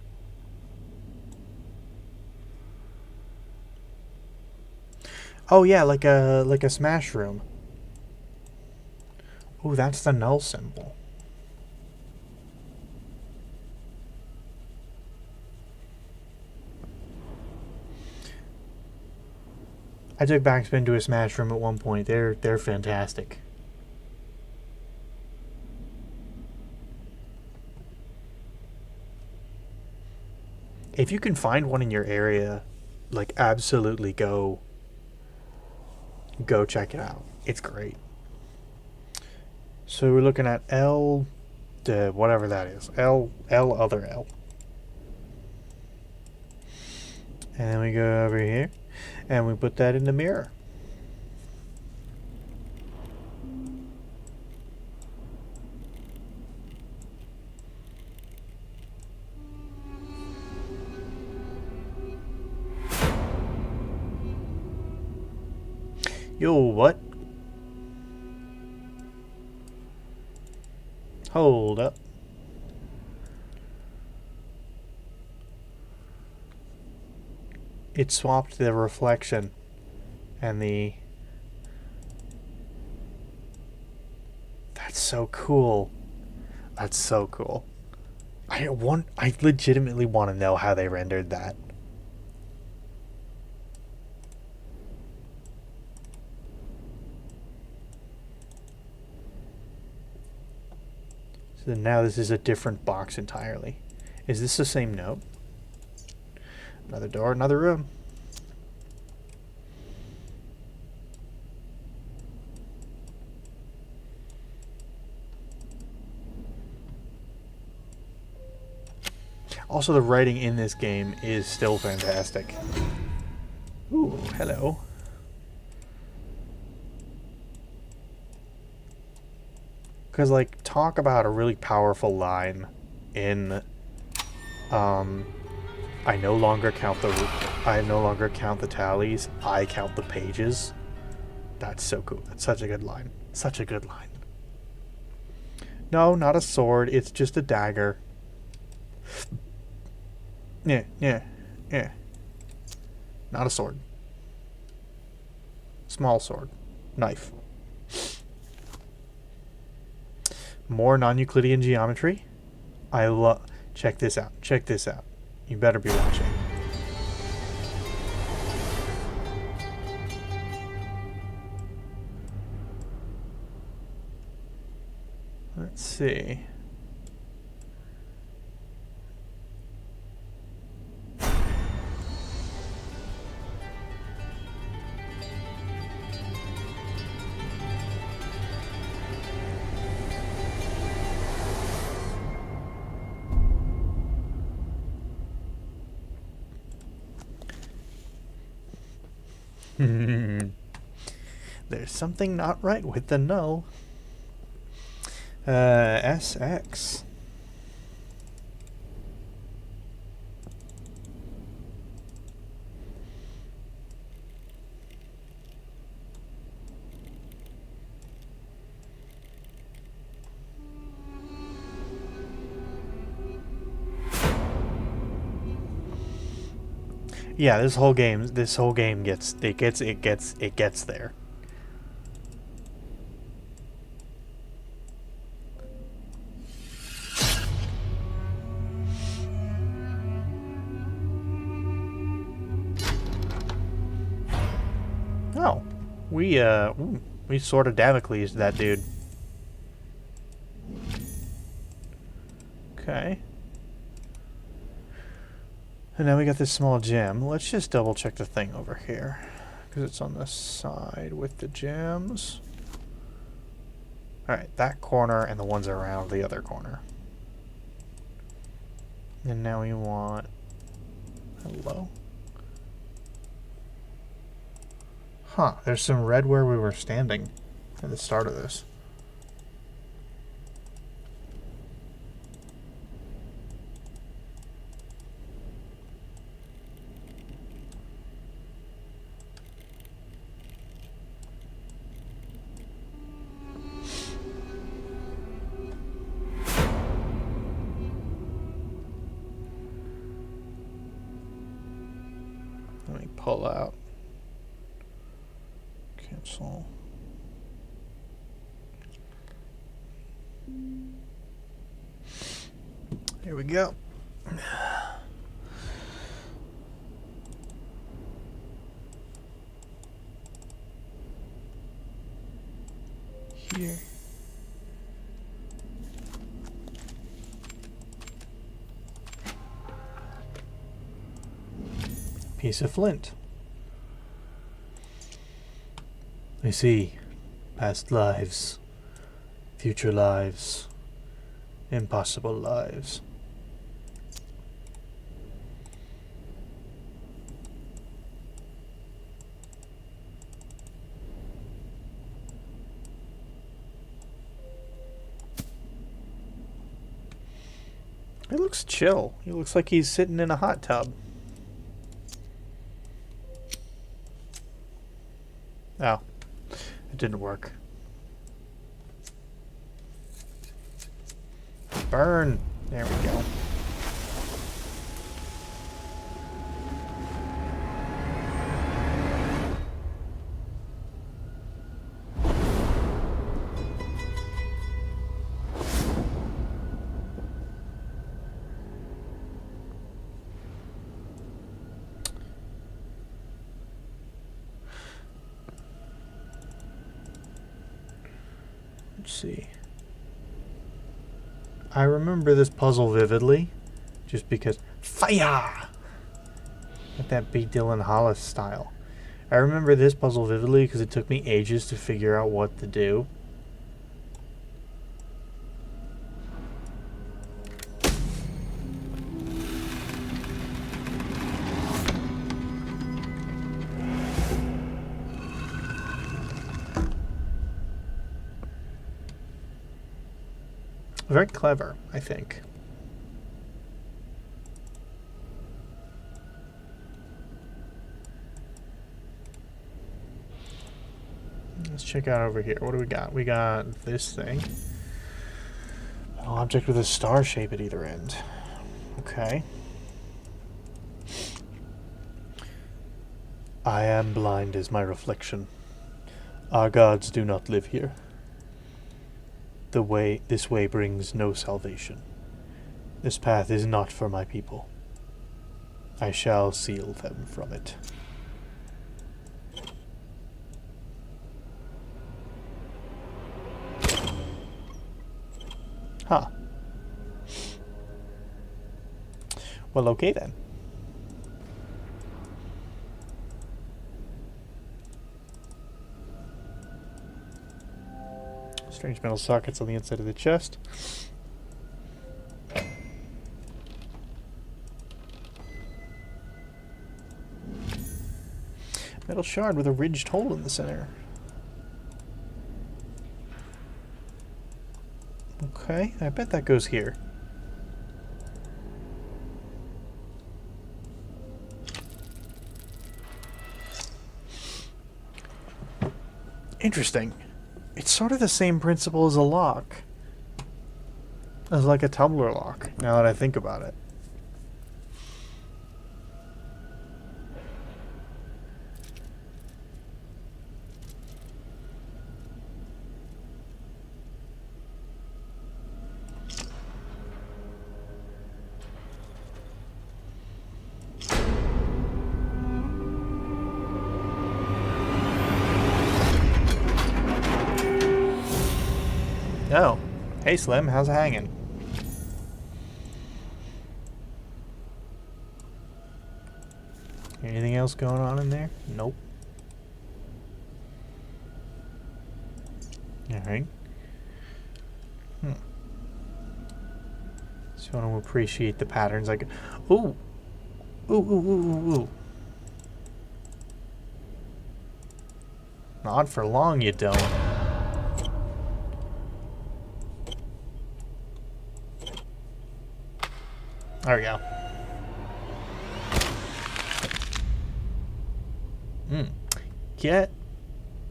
Oh yeah, like a smash room. Ooh, that's the null symbol. I took Backspin to a smash room at one point. They're fantastic. If you can find one in your area, like absolutely go check it out. It's great. So we're looking at L, whatever that is. L other L. And then we go over here and we put that in the mirror. Yo, what? Hold up. It swapped the reflection and the... That's so cool. That's so cool. I legitimately want to know how they rendered that. So now this is a different box entirely. Is this the same note? Another door, another room. Also, the writing in this game is still fantastic. Ooh, hello. Because, like, talk about a really powerful line in, I no longer count the tallies, I count the pages. That's so cool. That's such a good line. Such a good line. No, not a sword. It's just a dagger. Yeah. Not a sword. Small sword. Knife. More non-Euclidean geometry. I love... Check this out. Check this out. You better be watching. Let's see. There's something not right with the null. SX. Yeah, this whole game gets there. Oh, we sort of Damocles that dude. Okay. And now we got this small gem. Let's just double check the thing over here. because it's on the side with the gems. Alright, that corner and the ones around the other corner. And now we want... Hello? Huh, there's some red where we were standing at the start of this. Let me pull out. Cancel. Here we go. Here. Piece of flint. I see. Past lives. Future lives. Impossible lives. He looks chill. He looks like he's sitting in a hot tub. Oh, it didn't work. Burn. There we go. Let's see. I remember this puzzle vividly, just because fire, like that B. Dylan Hollis style. I remember this puzzle vividly because it took me ages to figure out what to do. Very clever, I think. Let's check out over here. What do we got? We got this thing. An object with a star shape at either end. Okay. I am blind as my reflection. Our gods do not live here. This way brings no salvation. This path is not for my people. I shall seal them from it. Huh. Well, okay then. Strange metal sockets on the inside of the chest. Metal shard with a ridged hole in the center. Okay, I bet that goes here. Interesting. It's sort of the same principle as a lock. As like a tumbler lock, now that I think about it. Oh. Hey Slim, how's it hanging? Anything else going on in there? Nope. Alright. So you want to appreciate the patterns. Like, ooh! Ooh, ooh, ooh, ooh, ooh. Not for long, you don't. There we go. Get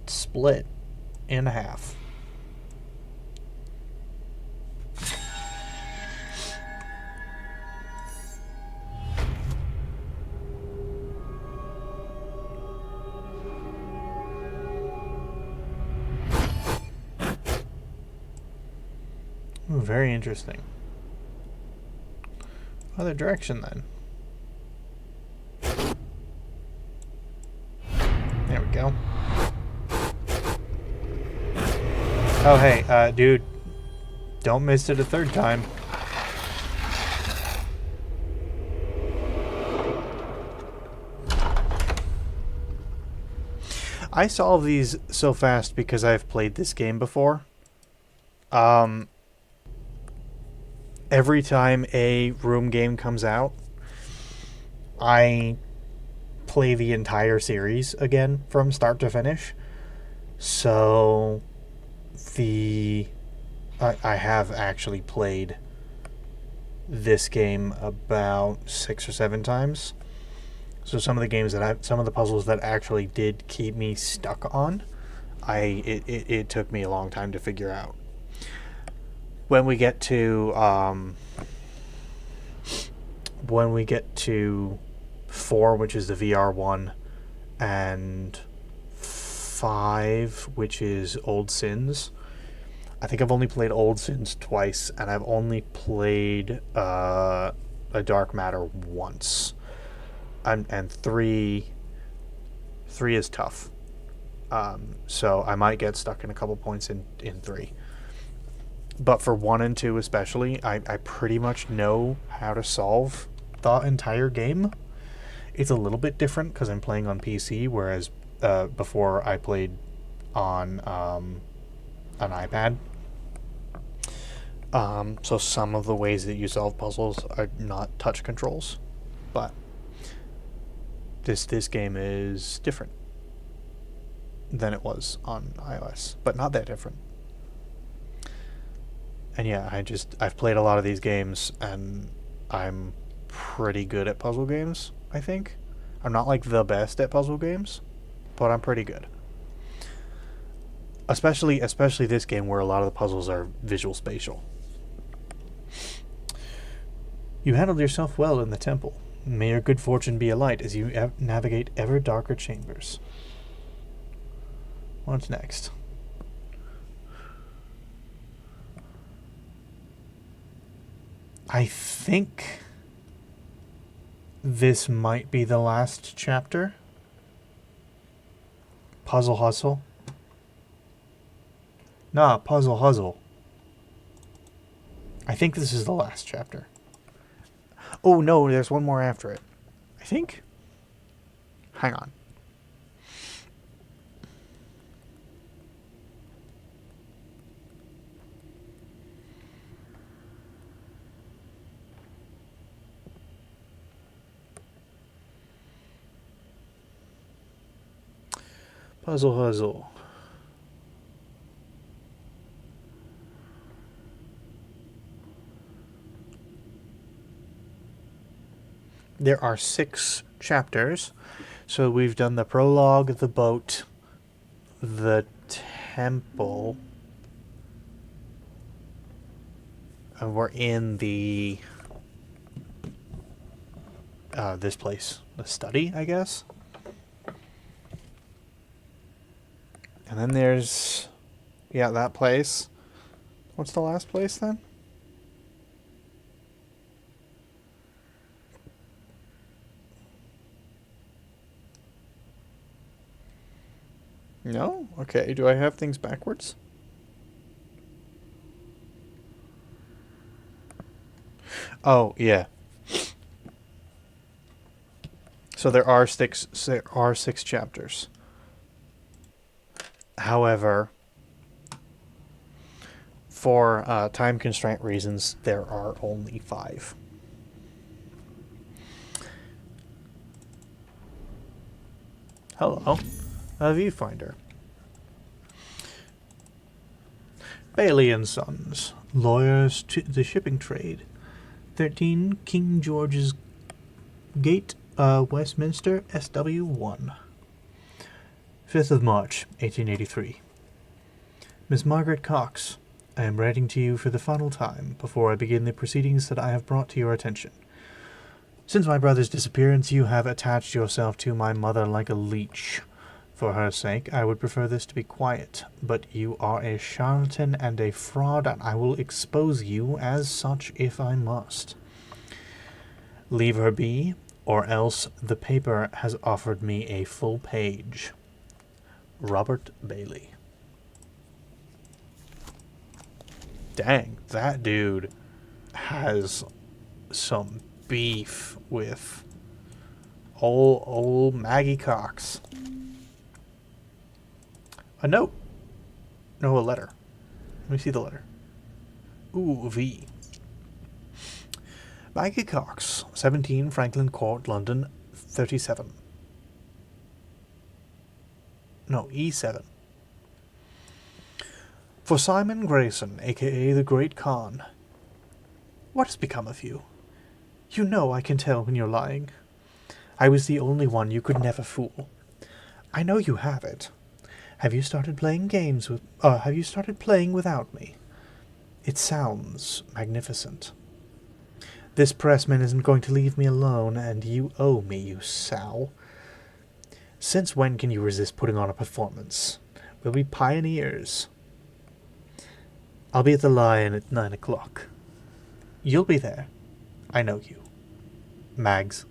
split in half. Ooh, very interesting. Other direction then. There we go. Oh hey, dude, don't miss it a third time. I solve these so fast because I've played this game before. Every time a room game comes out, I play the entire series again from start to finish. So I have actually played this game about 6 or 7 times. So some of the puzzles that actually did keep me stuck on, it took me a long time to figure out. When we get to 4, which is the VR one, and 5, which is Old Sins. I think I've only played Old Sins twice, and I've only played a Dark Matter once. And 3 is tough. So I might get stuck in a couple points in 3. But for 1 and 2 especially, I pretty much know how to solve the entire game. It's a little bit different because I'm playing on PC, whereas before I played on an iPad. So some of the ways that you solve puzzles are not touch controls, but this game is different than it was on iOS, but not that different. And yeah, I've played a lot of these games, and I'm pretty good at puzzle games, I think. I'm not like the best at puzzle games, but I'm pretty good. Especially this game where a lot of the puzzles are visual spatial. You handled yourself well in the temple. May your good fortune be a light as you navigate ever darker chambers. What's next? I think this might be the last chapter. Puzzle Hustle. Nah, Puzzle Hustle. I think this is the last chapter. Oh no, there's one more after it. I think? Hang on. Puzzle Hustle. There are 6 chapters. So we've done the prologue, the boat, the temple, and we're in the this place, the study, I guess. And then there's, yeah, that place. What's the last place then? No? Okay, do I have things backwards? Oh, yeah. So there are 6 chapters. However, for time constraint reasons, there are only 5. Hello, a viewfinder. Bailey and Sons, lawyers to the shipping trade. 13 King George's Gate, Westminster, SW1. 5th of March, 1883. Miss Margaret Cox, I am writing to you for the final time before I begin the proceedings that I have brought to your attention. Since my brother's disappearance, you have attached yourself to my mother like a leech. For her sake, I would prefer this to be quiet, but you are a charlatan and a fraud, and I will expose you as such if I must. Leave her be, or else the paper has offered me a full page. Robert Bailey. Dang, that dude has some beef with old Maggie Cox. A note. No, a letter. Let me see the letter. Ooh, V. Maggie Cox, 17 Franklin Court, London, 37. No, E7. For Simon Grayson, a.k.a. the Great Khan. What has become of you? You know I can tell when you're lying. I was the only one you could never fool. I know you have it. Have you started playing games with... have you started playing without me? It sounds magnificent. This pressman isn't going to leave me alone, and you owe me, you sow. Since when can you resist putting on a performance? We'll be pioneers. I'll be at the Lion at 9 o'clock. You'll be there. I know you. Mags.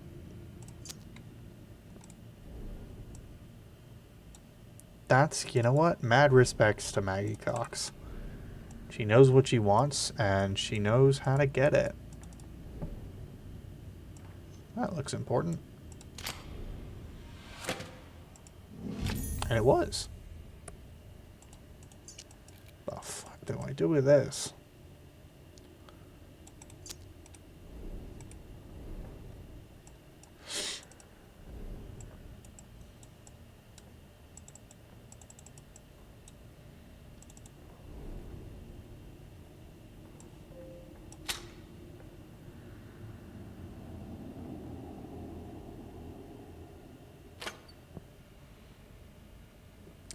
That's, you know what? Mad respects to Maggie Cox. She knows what she wants, and she knows how to get it. That looks important. And it was. What the fuck do I do with this?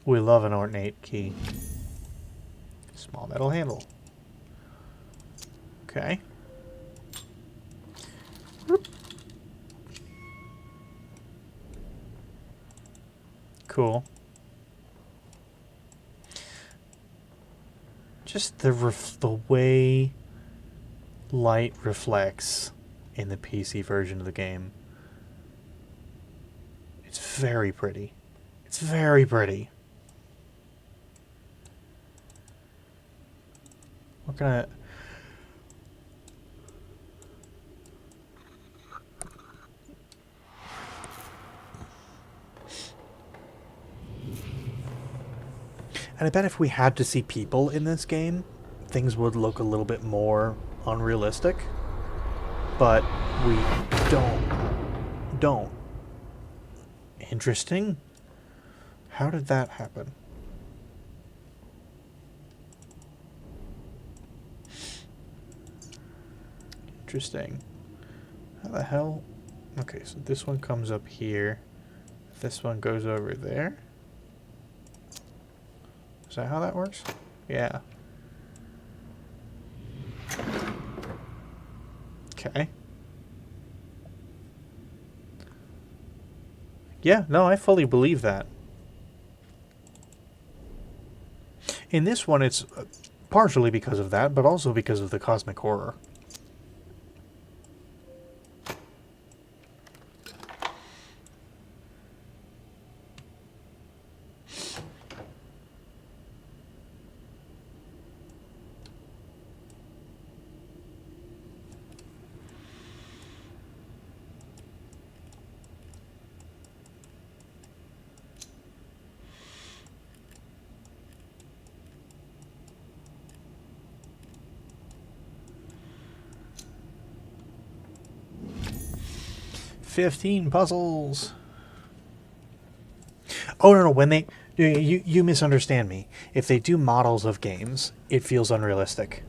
We love an ornate key. Small metal handle. Okay. Cool. Just the way light reflects in the PC version of the game. It's very pretty. It's very pretty. What can I... And I bet if we had to see people in this game, things would look a little bit more unrealistic. But we don't. Interesting. How did that happen? Interesting. How the hell? Okay, so this one comes up here. This one goes over there. Is that how that works? Yeah. Okay. Yeah, no, I fully believe that. In this one, it's partially because of that, but also because of the cosmic horror. 15 puzzles. Oh, no, when they... You misunderstand me. If they do models of games, it feels unrealistic.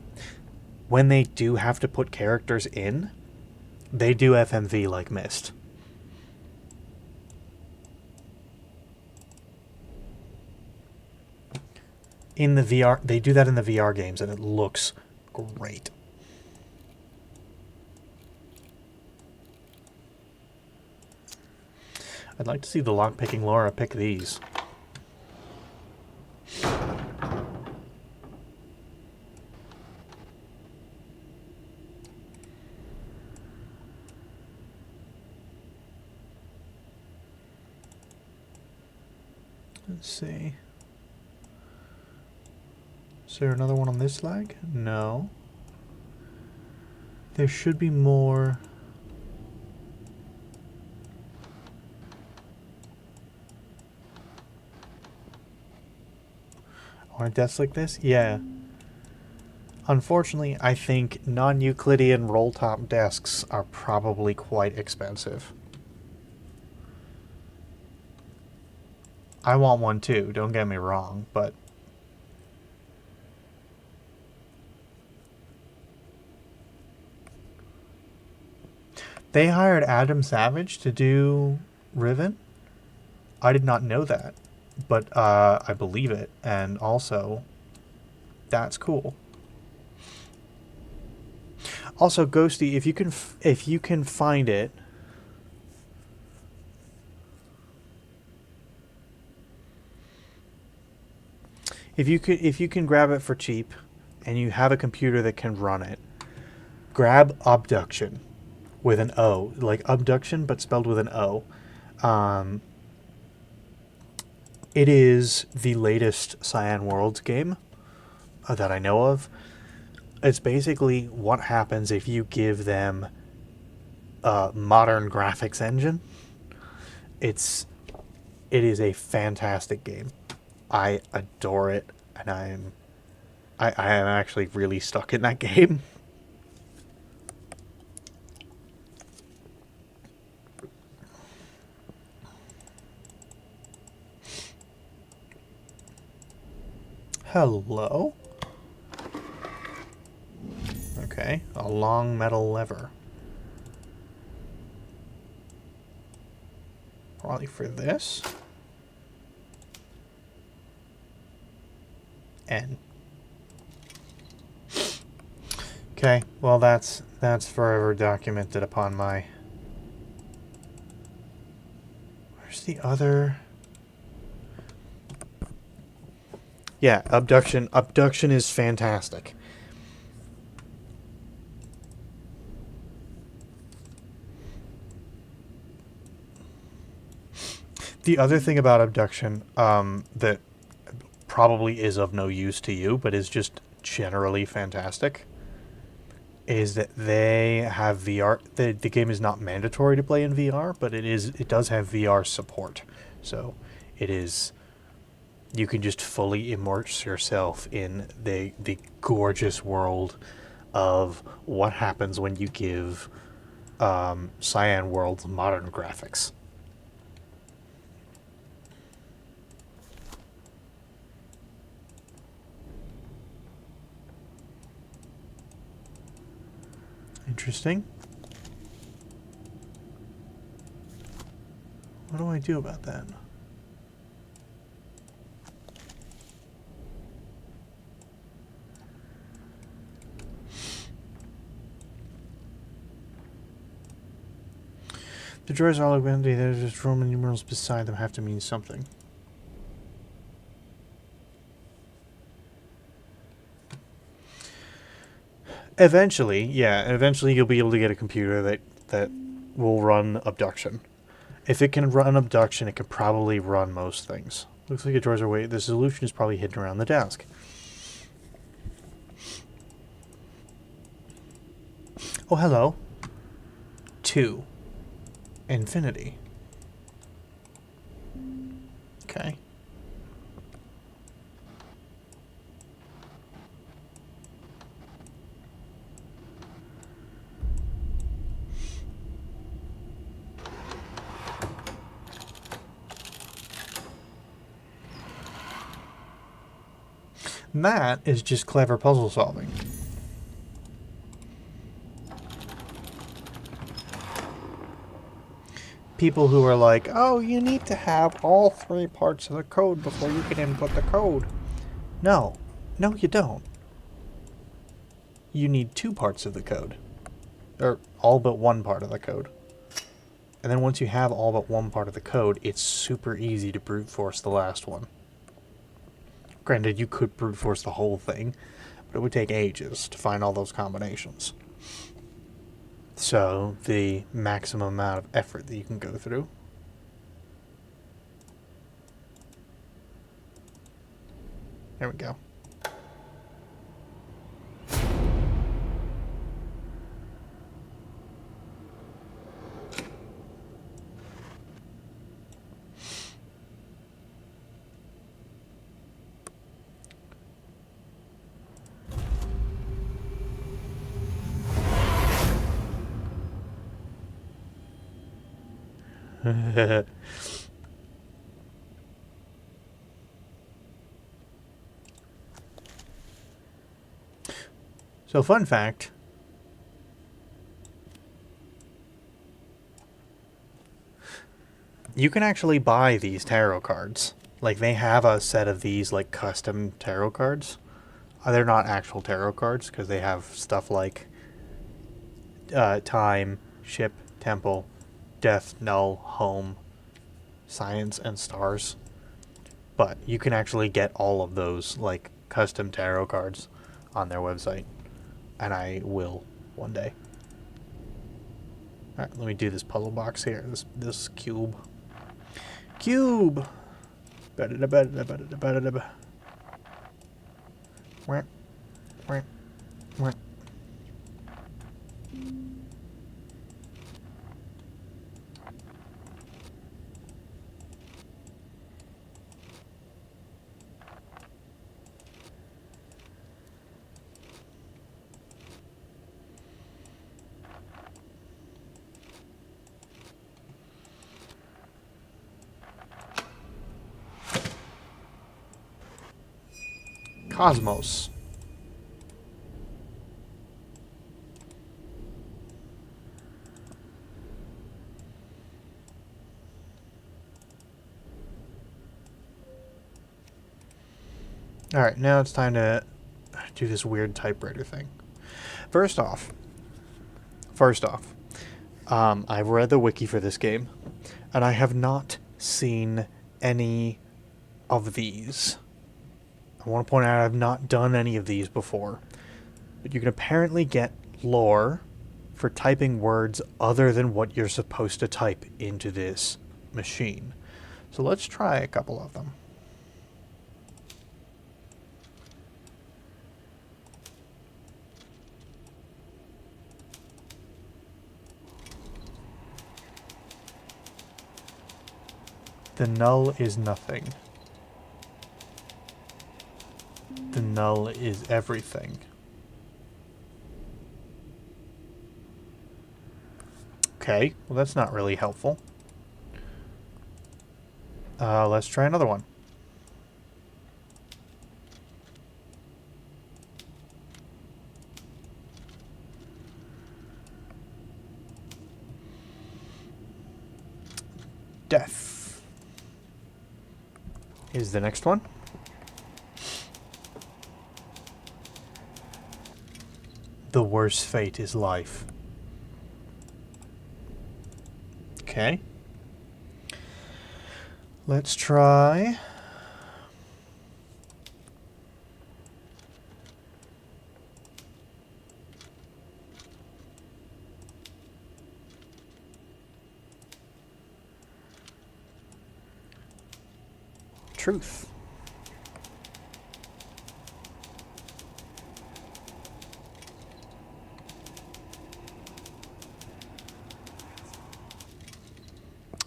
When they do have to put characters in, they do FMV like Myst. In the VR, they do that in the VR games, and it looks great. I'd like to see the lockpicking Laura pick these. Let's see. Is there another one on this flag? No. There should be more. Aren't desks like this? Yeah. Unfortunately, I think non-Euclidean roll-top desks are probably quite expensive. I want one too, don't get me wrong, but... They hired Adam Savage to do Riven? I did not know that, but I believe it, and also, that's cool. Also, Ghosty, if you can find it, if you can grab it for cheap, and you have a computer that can run it, grab Abduction with an O, like abduction but spelled with an O. It is the latest Cyan Worlds game that I know of. It's basically what happens if you give them a modern graphics engine. It is a fantastic game. I adore it, and I am actually really stuck in that game. Hello? Okay, a long metal lever. Probably for this. N. Okay, well that's forever documented upon my... Where's the other... Yeah, abduction. Abduction is fantastic. The other thing about abduction that probably is of no use to you, but is just generally fantastic, is that they have VR. The game is not mandatory to play in VR, but it does have VR support. So it is... You can just fully immerse yourself in the gorgeous world of what happens when you give Cyan Worlds modern graphics. Interesting. What do I do about that? The drawers are all empty. There's just Roman numerals beside them have to mean something. Eventually, yeah. Eventually, you'll be able to get a computer that will run abduction. If it can run abduction, it can probably run most things. Looks like the drawers are the solution is probably hidden around the desk. Oh, hello. 2. Infinity. Okay. That is just clever puzzle solving. People who are like, oh, you need to have all 3 parts of the code before you can input the code. No. No, you don't. You need 2 parts of the code. Or all but 1 part of the code. And then once you have all but 1 part of the code, it's super easy to brute force the last one. Granted, you could brute force the whole thing, but it would take ages to find all those combinations. So, the maximum amount of effort that you can go through. There we go. So, fun fact. You can actually buy these tarot cards. Like, they have a set of these, like, custom tarot cards. They're not actual tarot cards, because they have stuff like time, ship, temple, death, null, home, science, and stars. But you can actually get all of those, like, custom tarot cards on their website. And I will one day. Alright, let me do this puzzle box here. This cube. Cube! Cosmos. Alright, now it's time to do this weird typewriter thing. First off, I've read the wiki for this game, and I have not seen any of these. I want to point out I've not done any of these before. But you can apparently get lore for typing words other than what you're supposed to type into this machine. So let's try a couple of them. The null is nothing. The null is everything. Okay, well that's not really helpful. Let's try another one. Death is the next one. The worst fate is life. Okay. Let's try... truth.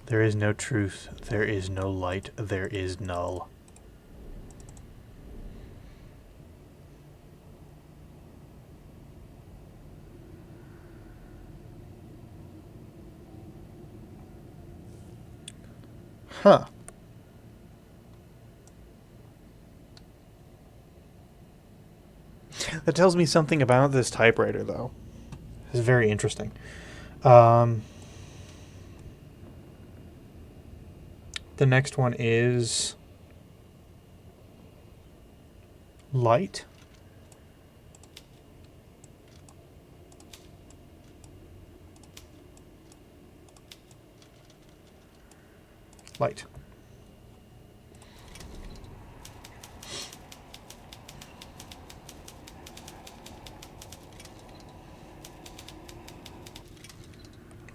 There is no truth, there is no light, there is null. Huh. That tells me something about this typewriter, though. It's very interesting. The next one is light. Light.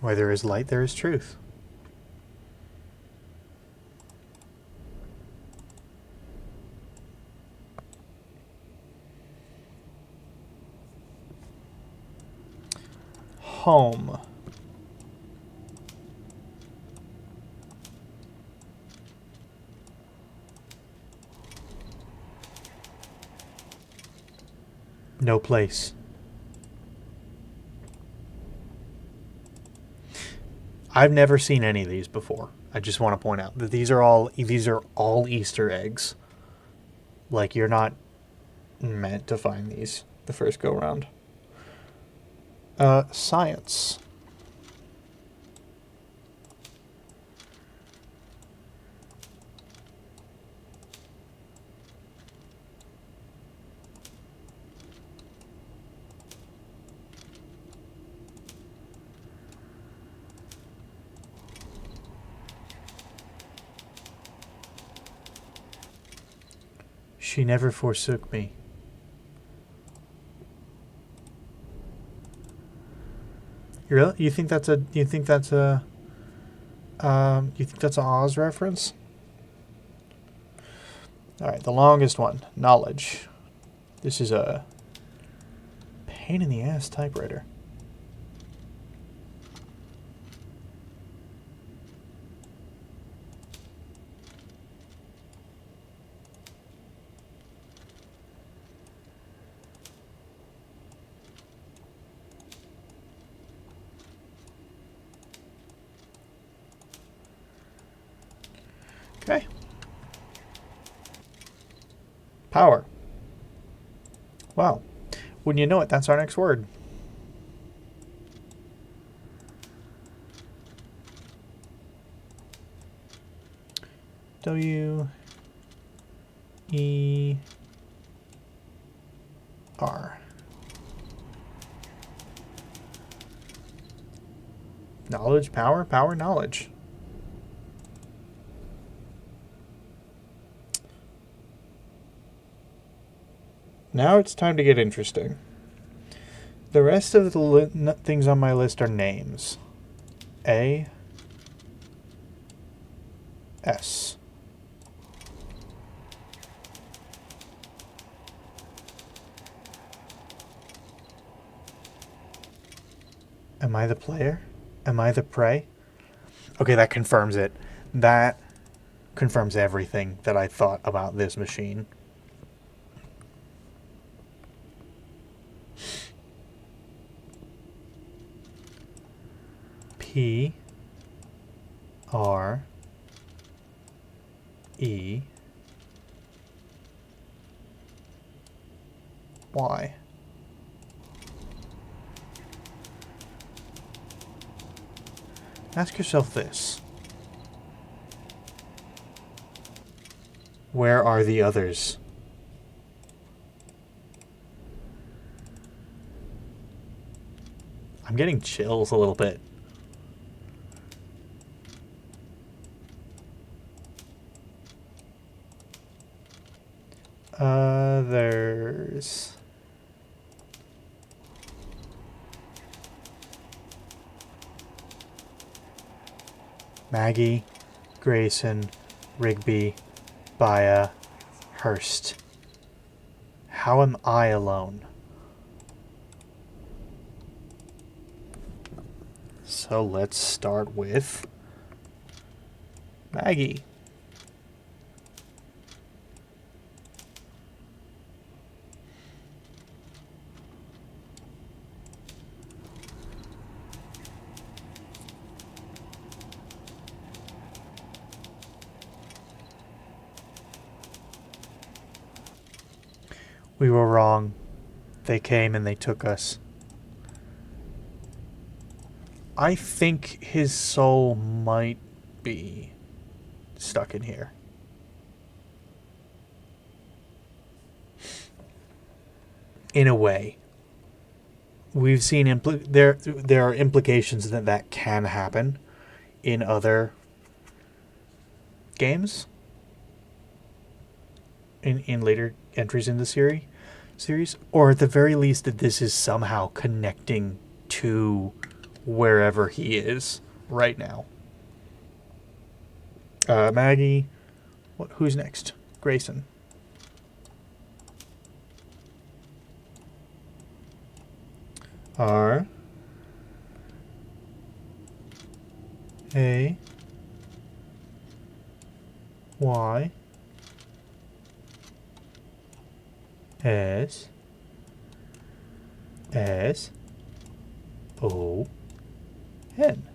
Where there is light, there is truth. Home. No place. I've never seen any of these before. I just want to point out that these are all Easter eggs. Like, you're not meant to find these the first go round. Science. She never forsook me. You think that's a Oz reference? All right, the longest one, knowledge. This is a pain in the ass typewriter. Okay. Power. Wow. Wouldn't you know it, that's our next word. W E R. Knowledge, power, power, knowledge. Now it's time to get interesting. The rest of the things on my list are names. A, S. Am I the player? Am I the prey? Okay, that confirms it. That confirms everything that I thought about this machine. P R E Y. Ask yourself this. Where are the others? I'm getting chills a little bit. Others. Maggie, Grayson, Rigby, Baya, Hurst. How am I alone? So let's start with Maggie. We were wrong. They came and they took us. I think his soul might be stuck in here. In a way. We've seen there are implications that that can happen in other games, in later entries in the series, or at the very least that this is somehow connecting to wherever he is right now. Maggie, who's next? Grayson. R A Y S S O N.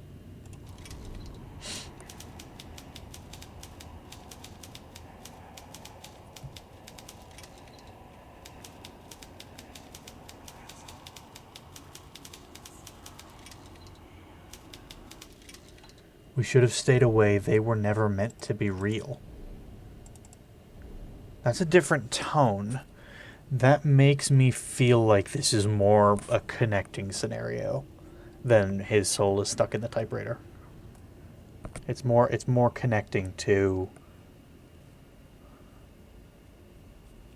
We should have stayed away. They were never meant to be real. That's a different tone. That makes me feel like this is more a connecting scenario than his soul is stuck in the typewriter. It's more connecting to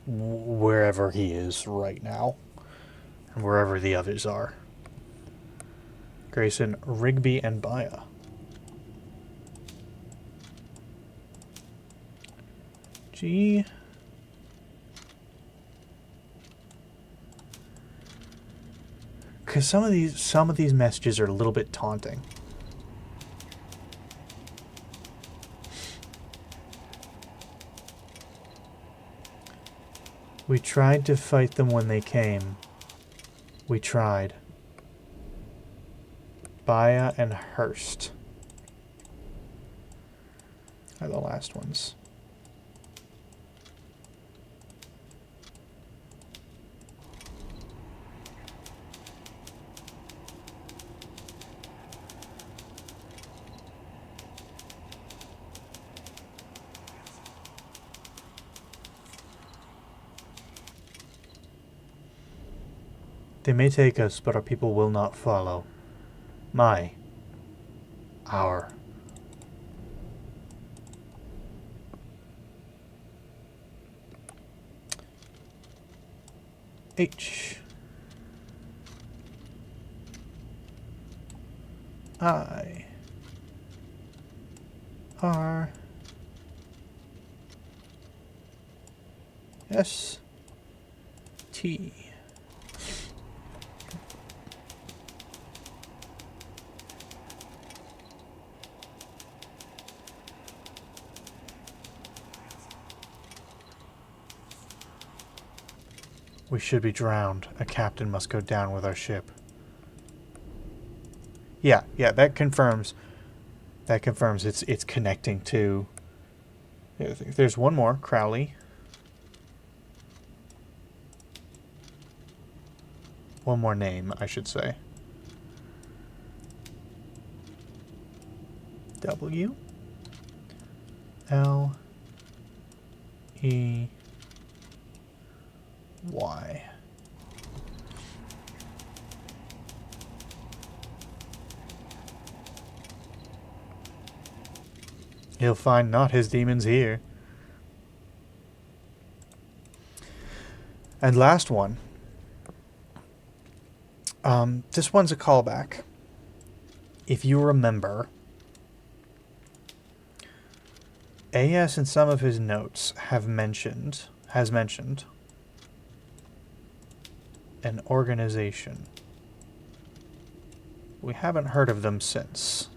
wherever he is right now and wherever the others are. Grayson, Rigby, and Baya. G. Because some of these messages are a little bit taunting. We tried to fight them when they came. We tried. Baya and Hurst are the last ones. They may take us, but our people will not follow. Our. H. I. R. S. T. We should be drowned. A captain must go down with our ship. Yeah, that confirms. That confirms it's connecting to the other thing. There's one more, Crowley. One more name, I should say. W L E Y. He'll find not his demons here. And last one. This one's a callback. If you remember, AS in some of his notes has mentioned an organization. We haven't heard of them since.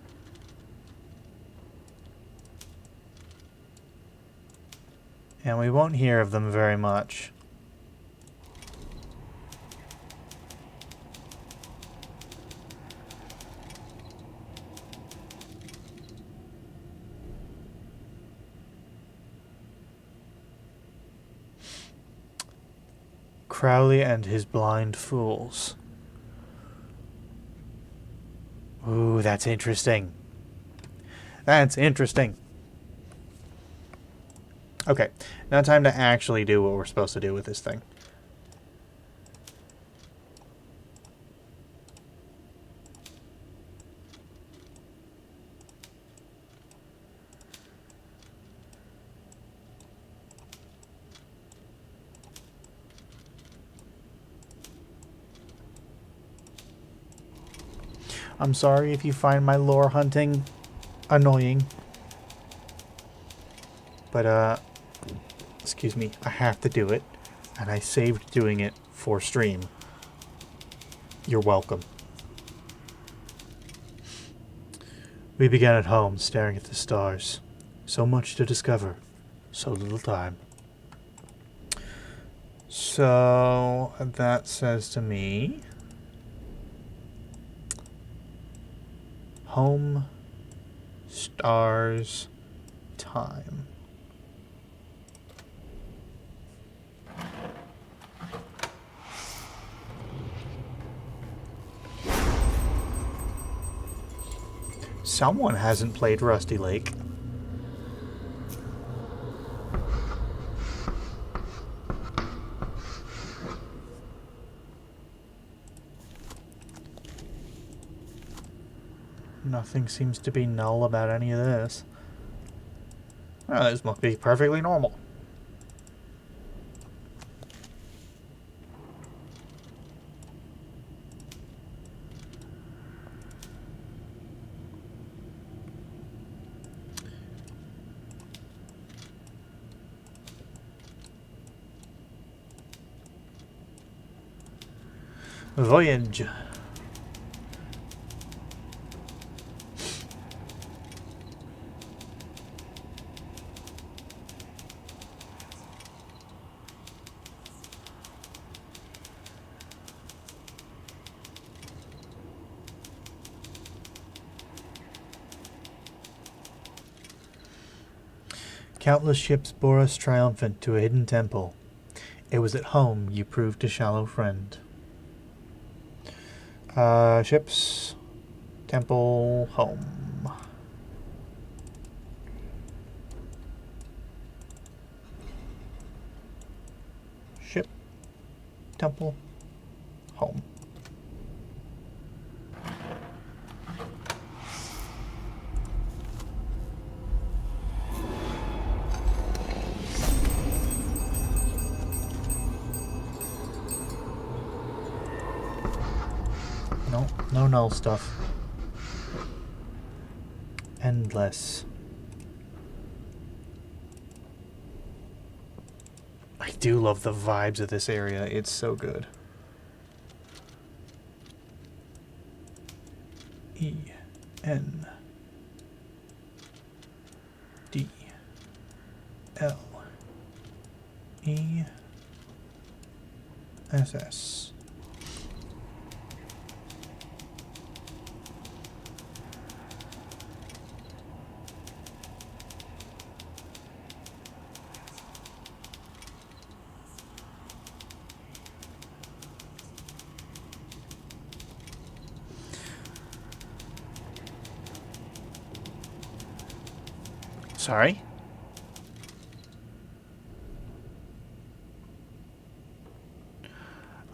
And we won't hear of them very much. Crowley and his blind fools. Ooh, that's interesting. That's interesting. Okay, now time to actually do what we're supposed to do with this thing. I'm sorry if you find my lore hunting annoying. But, excuse me, I have to do it. And I saved doing it for stream. You're welcome. We began at home, staring at the stars. So much to discover. So little time. So, that says to me... Home, stars, time. Someone hasn't played Rusty Lake. Nothing seems to be null about any of this. Well, this must be perfectly normal. Voyage. Countless ships bore us triumphant to a hidden temple. It was at home you proved a shallow friend. Ships, temple, home. Ship, temple, home. No null stuff. Endless. I do love the vibes of this area. It's so good. E N D L E S S. Sorry?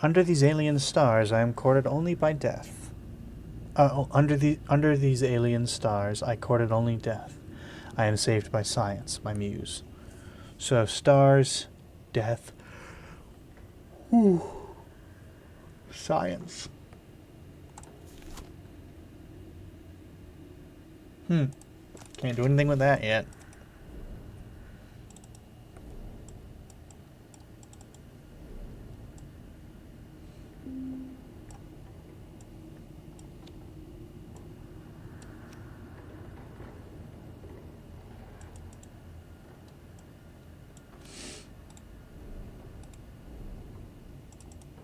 Under these alien stars, I am courted only by death. Under these alien stars, I courted only death. I am saved by science, my muse. So stars, death. Whew. Science. Can't do anything with that yet.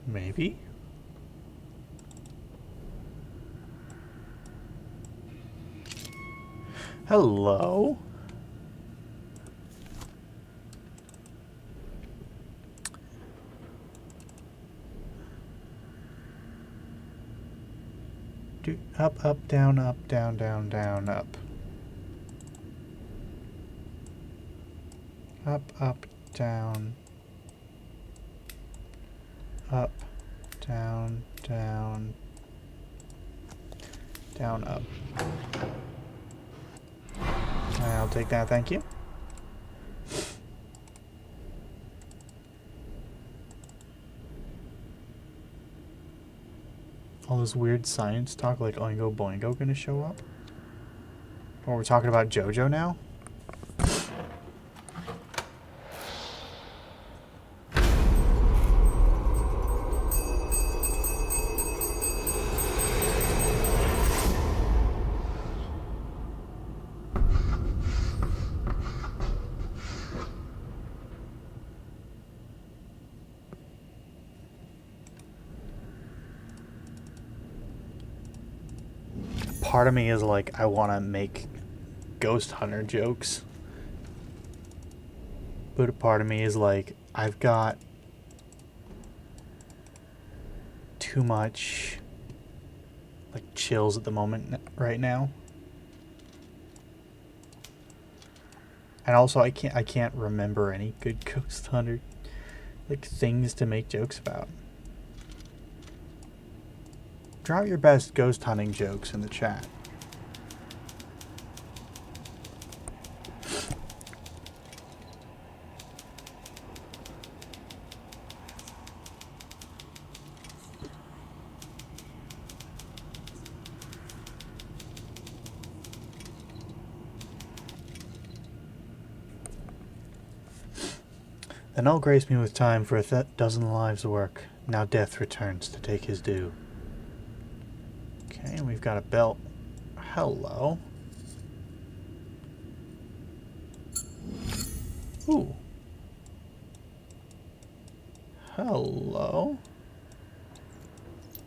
Maybe? Hello? Up, up, down, up, down, down, down, up. Up, up, down. Up, down, down. Down, up. I'll take that, thank you. All this weird science talk like Oingo Boingo gonna show up? Or we're talking about JoJo now? Part of me is like, I want to make Ghost Hunter jokes. But a part of me is like, I've got too much like chills at the moment right now. And also I can't remember any good Ghost Hunter like things to make jokes about. Drop your best ghost hunting jokes in the chat. Then I'll grace me with time for a dozen lives' work. Now death returns to take his due. Okay, we've got a belt. Hello. Ooh. Hello.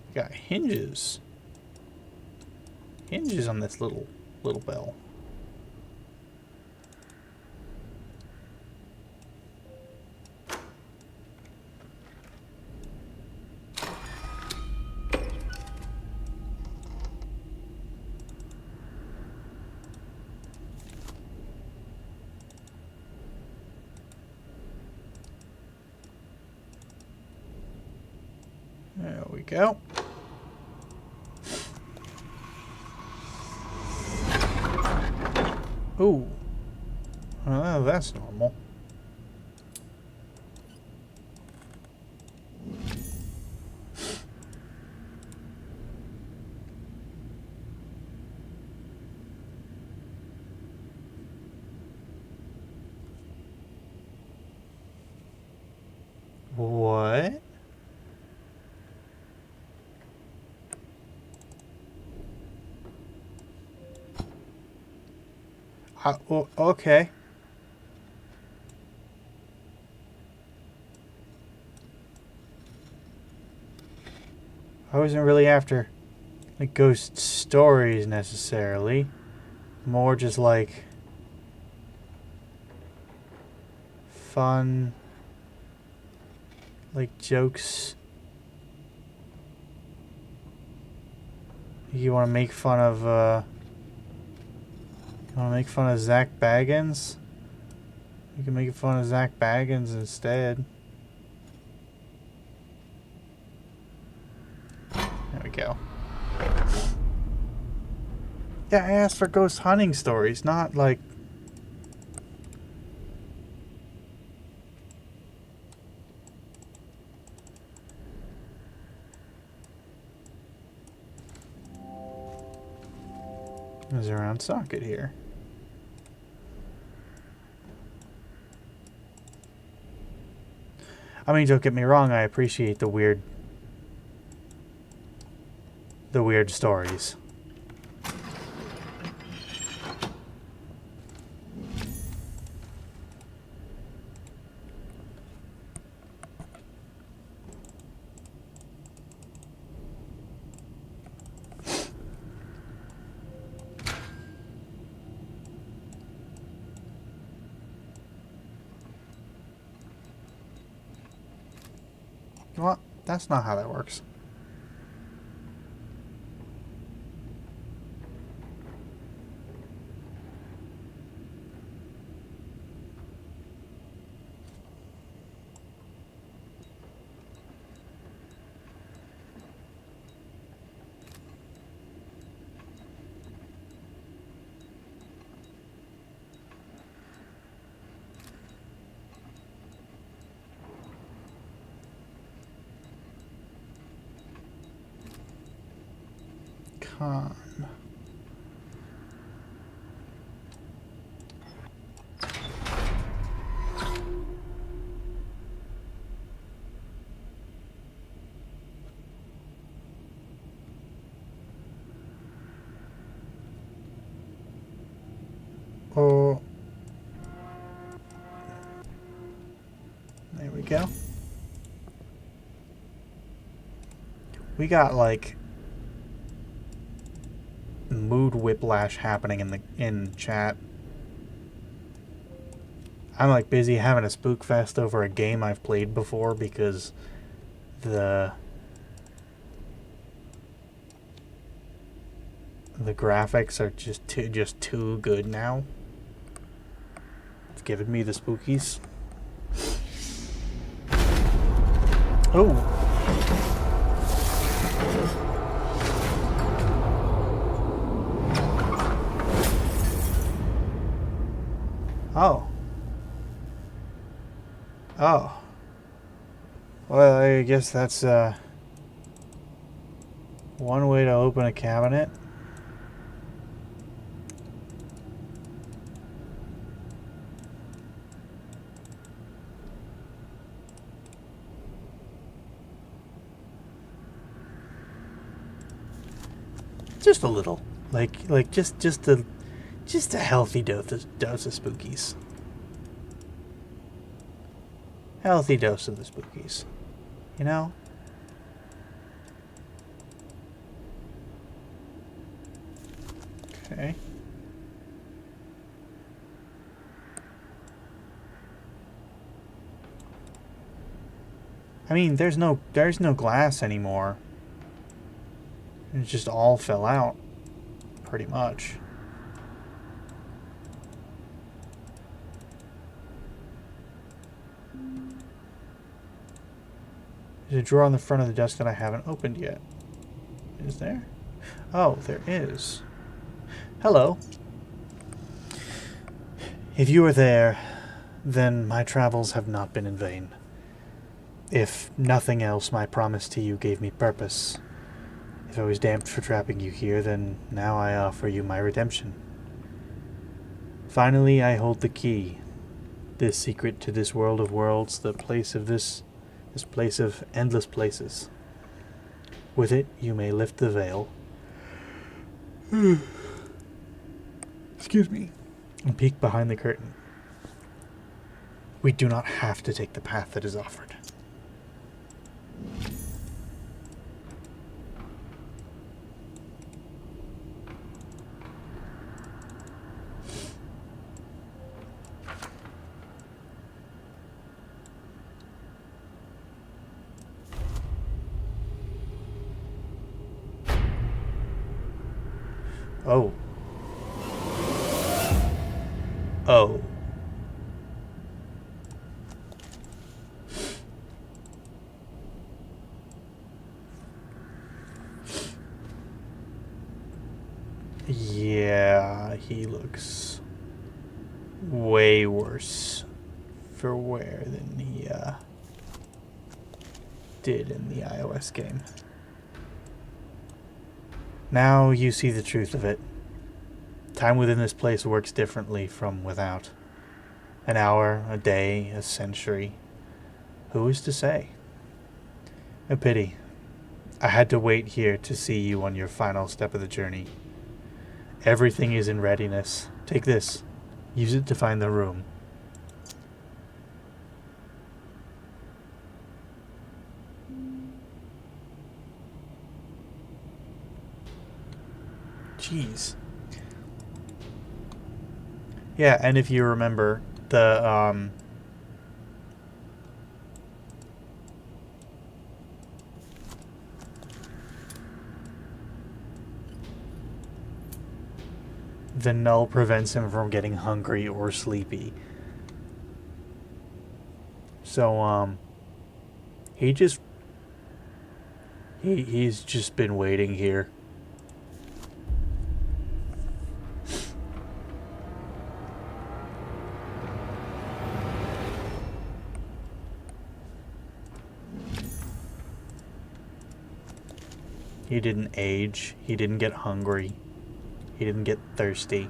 We got hinges. Hinges on this little bell. There we go. Ooh. Well, that's normal. What? Well, okay. I wasn't really after like ghost stories necessarily. More just like fun like jokes. You want to make fun of you want to make fun of Zach Baggins? You can make fun of Zach Baggins instead. There we go. Yeah, I asked for ghost hunting stories, not like... There's a round socket here. I mean, don't get me wrong, I appreciate the weird stories. What? That's not how that works. pond. Oh. There we go. We got like mood whiplash happening in chat. I'm like busy having a spook fest over a game I've played before because the graphics are just too good now. It's giving me the spookies. Oh. Oh. Oh. Well, I guess that's one way to open a cabinet. Just a little. Like just a healthy dose of spookies. Healthy dose of the spookies. You know? Okay. I mean, there's no glass anymore. It just all fell out, pretty much. There's a drawer on the front of the desk that I haven't opened yet. Is there? Oh, there is. Hello. If you are there, then my travels have not been in vain. If nothing else, my promise to you gave me purpose. If I was damned for trapping you here, then now I offer you my redemption. Finally, I hold the key. This secret to this world of worlds, the place of this place of endless places. With it, you may lift the veil. Excuse me. And peek behind the curtain. We do not have to take the path that is offered. Oh. Oh. Yeah, he looks way worse for wear than he did in the iOS game. Now you see the truth of it. Time within this place works differently from without. An hour, a day, a century. Who is to say? A pity. I had to wait here to see you on your final step of the journey. Everything is in readiness. Take this. Use it to find the room. Jeez. Yeah, and if you remember, the null prevents him from getting hungry or sleepy. So, he's just been waiting here. He didn't age. He didn't get hungry. He didn't get thirsty.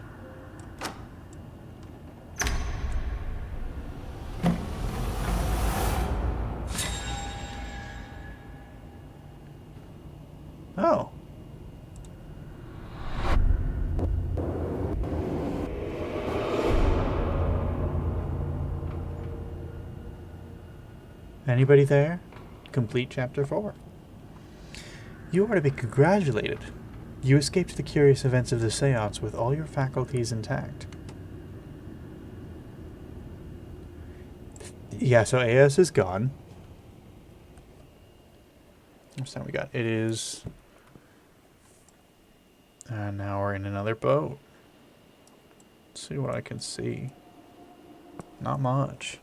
Oh. Anybody there? Complete chapter 4. You are to be congratulated. You escaped the curious events of the seance with all your faculties intact. Yeah, so AS is gone. What's time we got? It is... now we're in another boat. Let's see what I can see. Not much.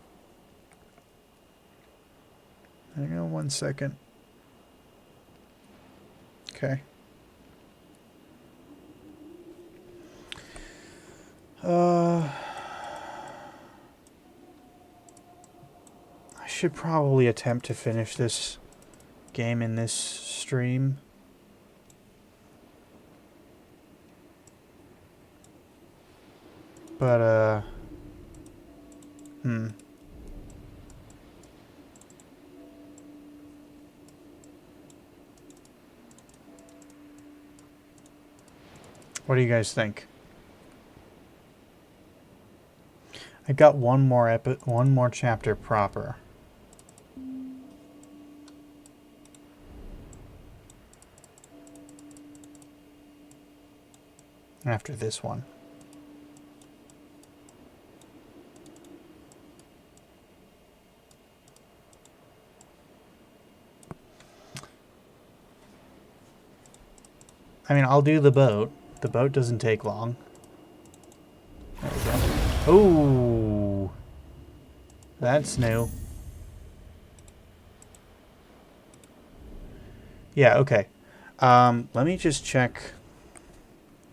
Hang on 1 second. Okay. I should probably attempt to finish this game in this stream. But, what do you guys think? I got one more chapter proper. After this one. I mean, I'll do the boat. The boat doesn't take long. There we go. Ooh. That's new. Yeah, okay. Let me just check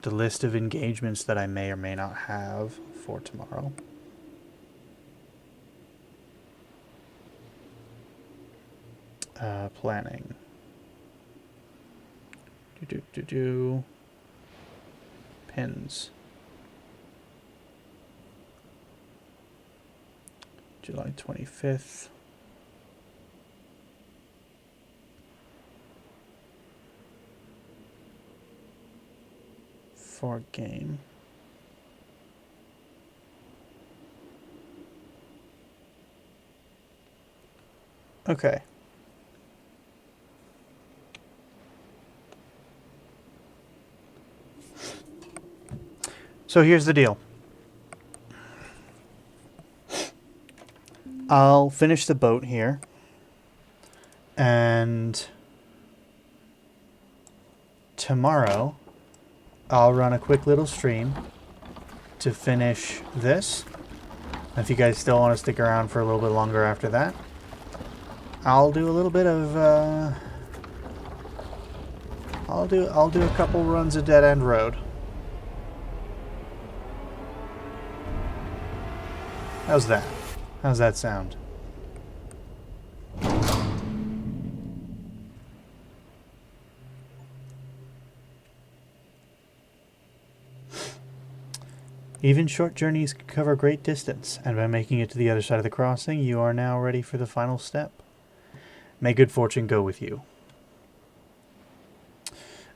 the list of engagements that I may or may not have for tomorrow. Planning. Pins. July 25th. For game. Okay. So here's the deal. I'll finish the boat here. And tomorrow I'll run a quick little stream to finish this. If you guys still want to stick around for a little bit longer after that, I'll do a little bit of I'll do a couple runs of Dead End Road. How's that? How's that sound? Even short journeys can cover great distance, and by making it to the other side of the crossing, you are now ready for the final step. May good fortune go with you.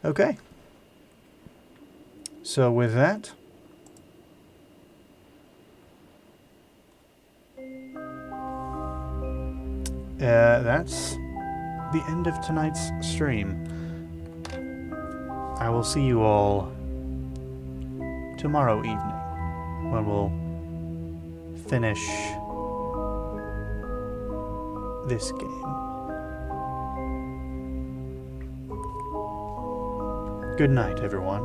Okay. So with that, that's the end of tonight's stream. I will see you all tomorrow evening when we'll finish this game. Good night, everyone.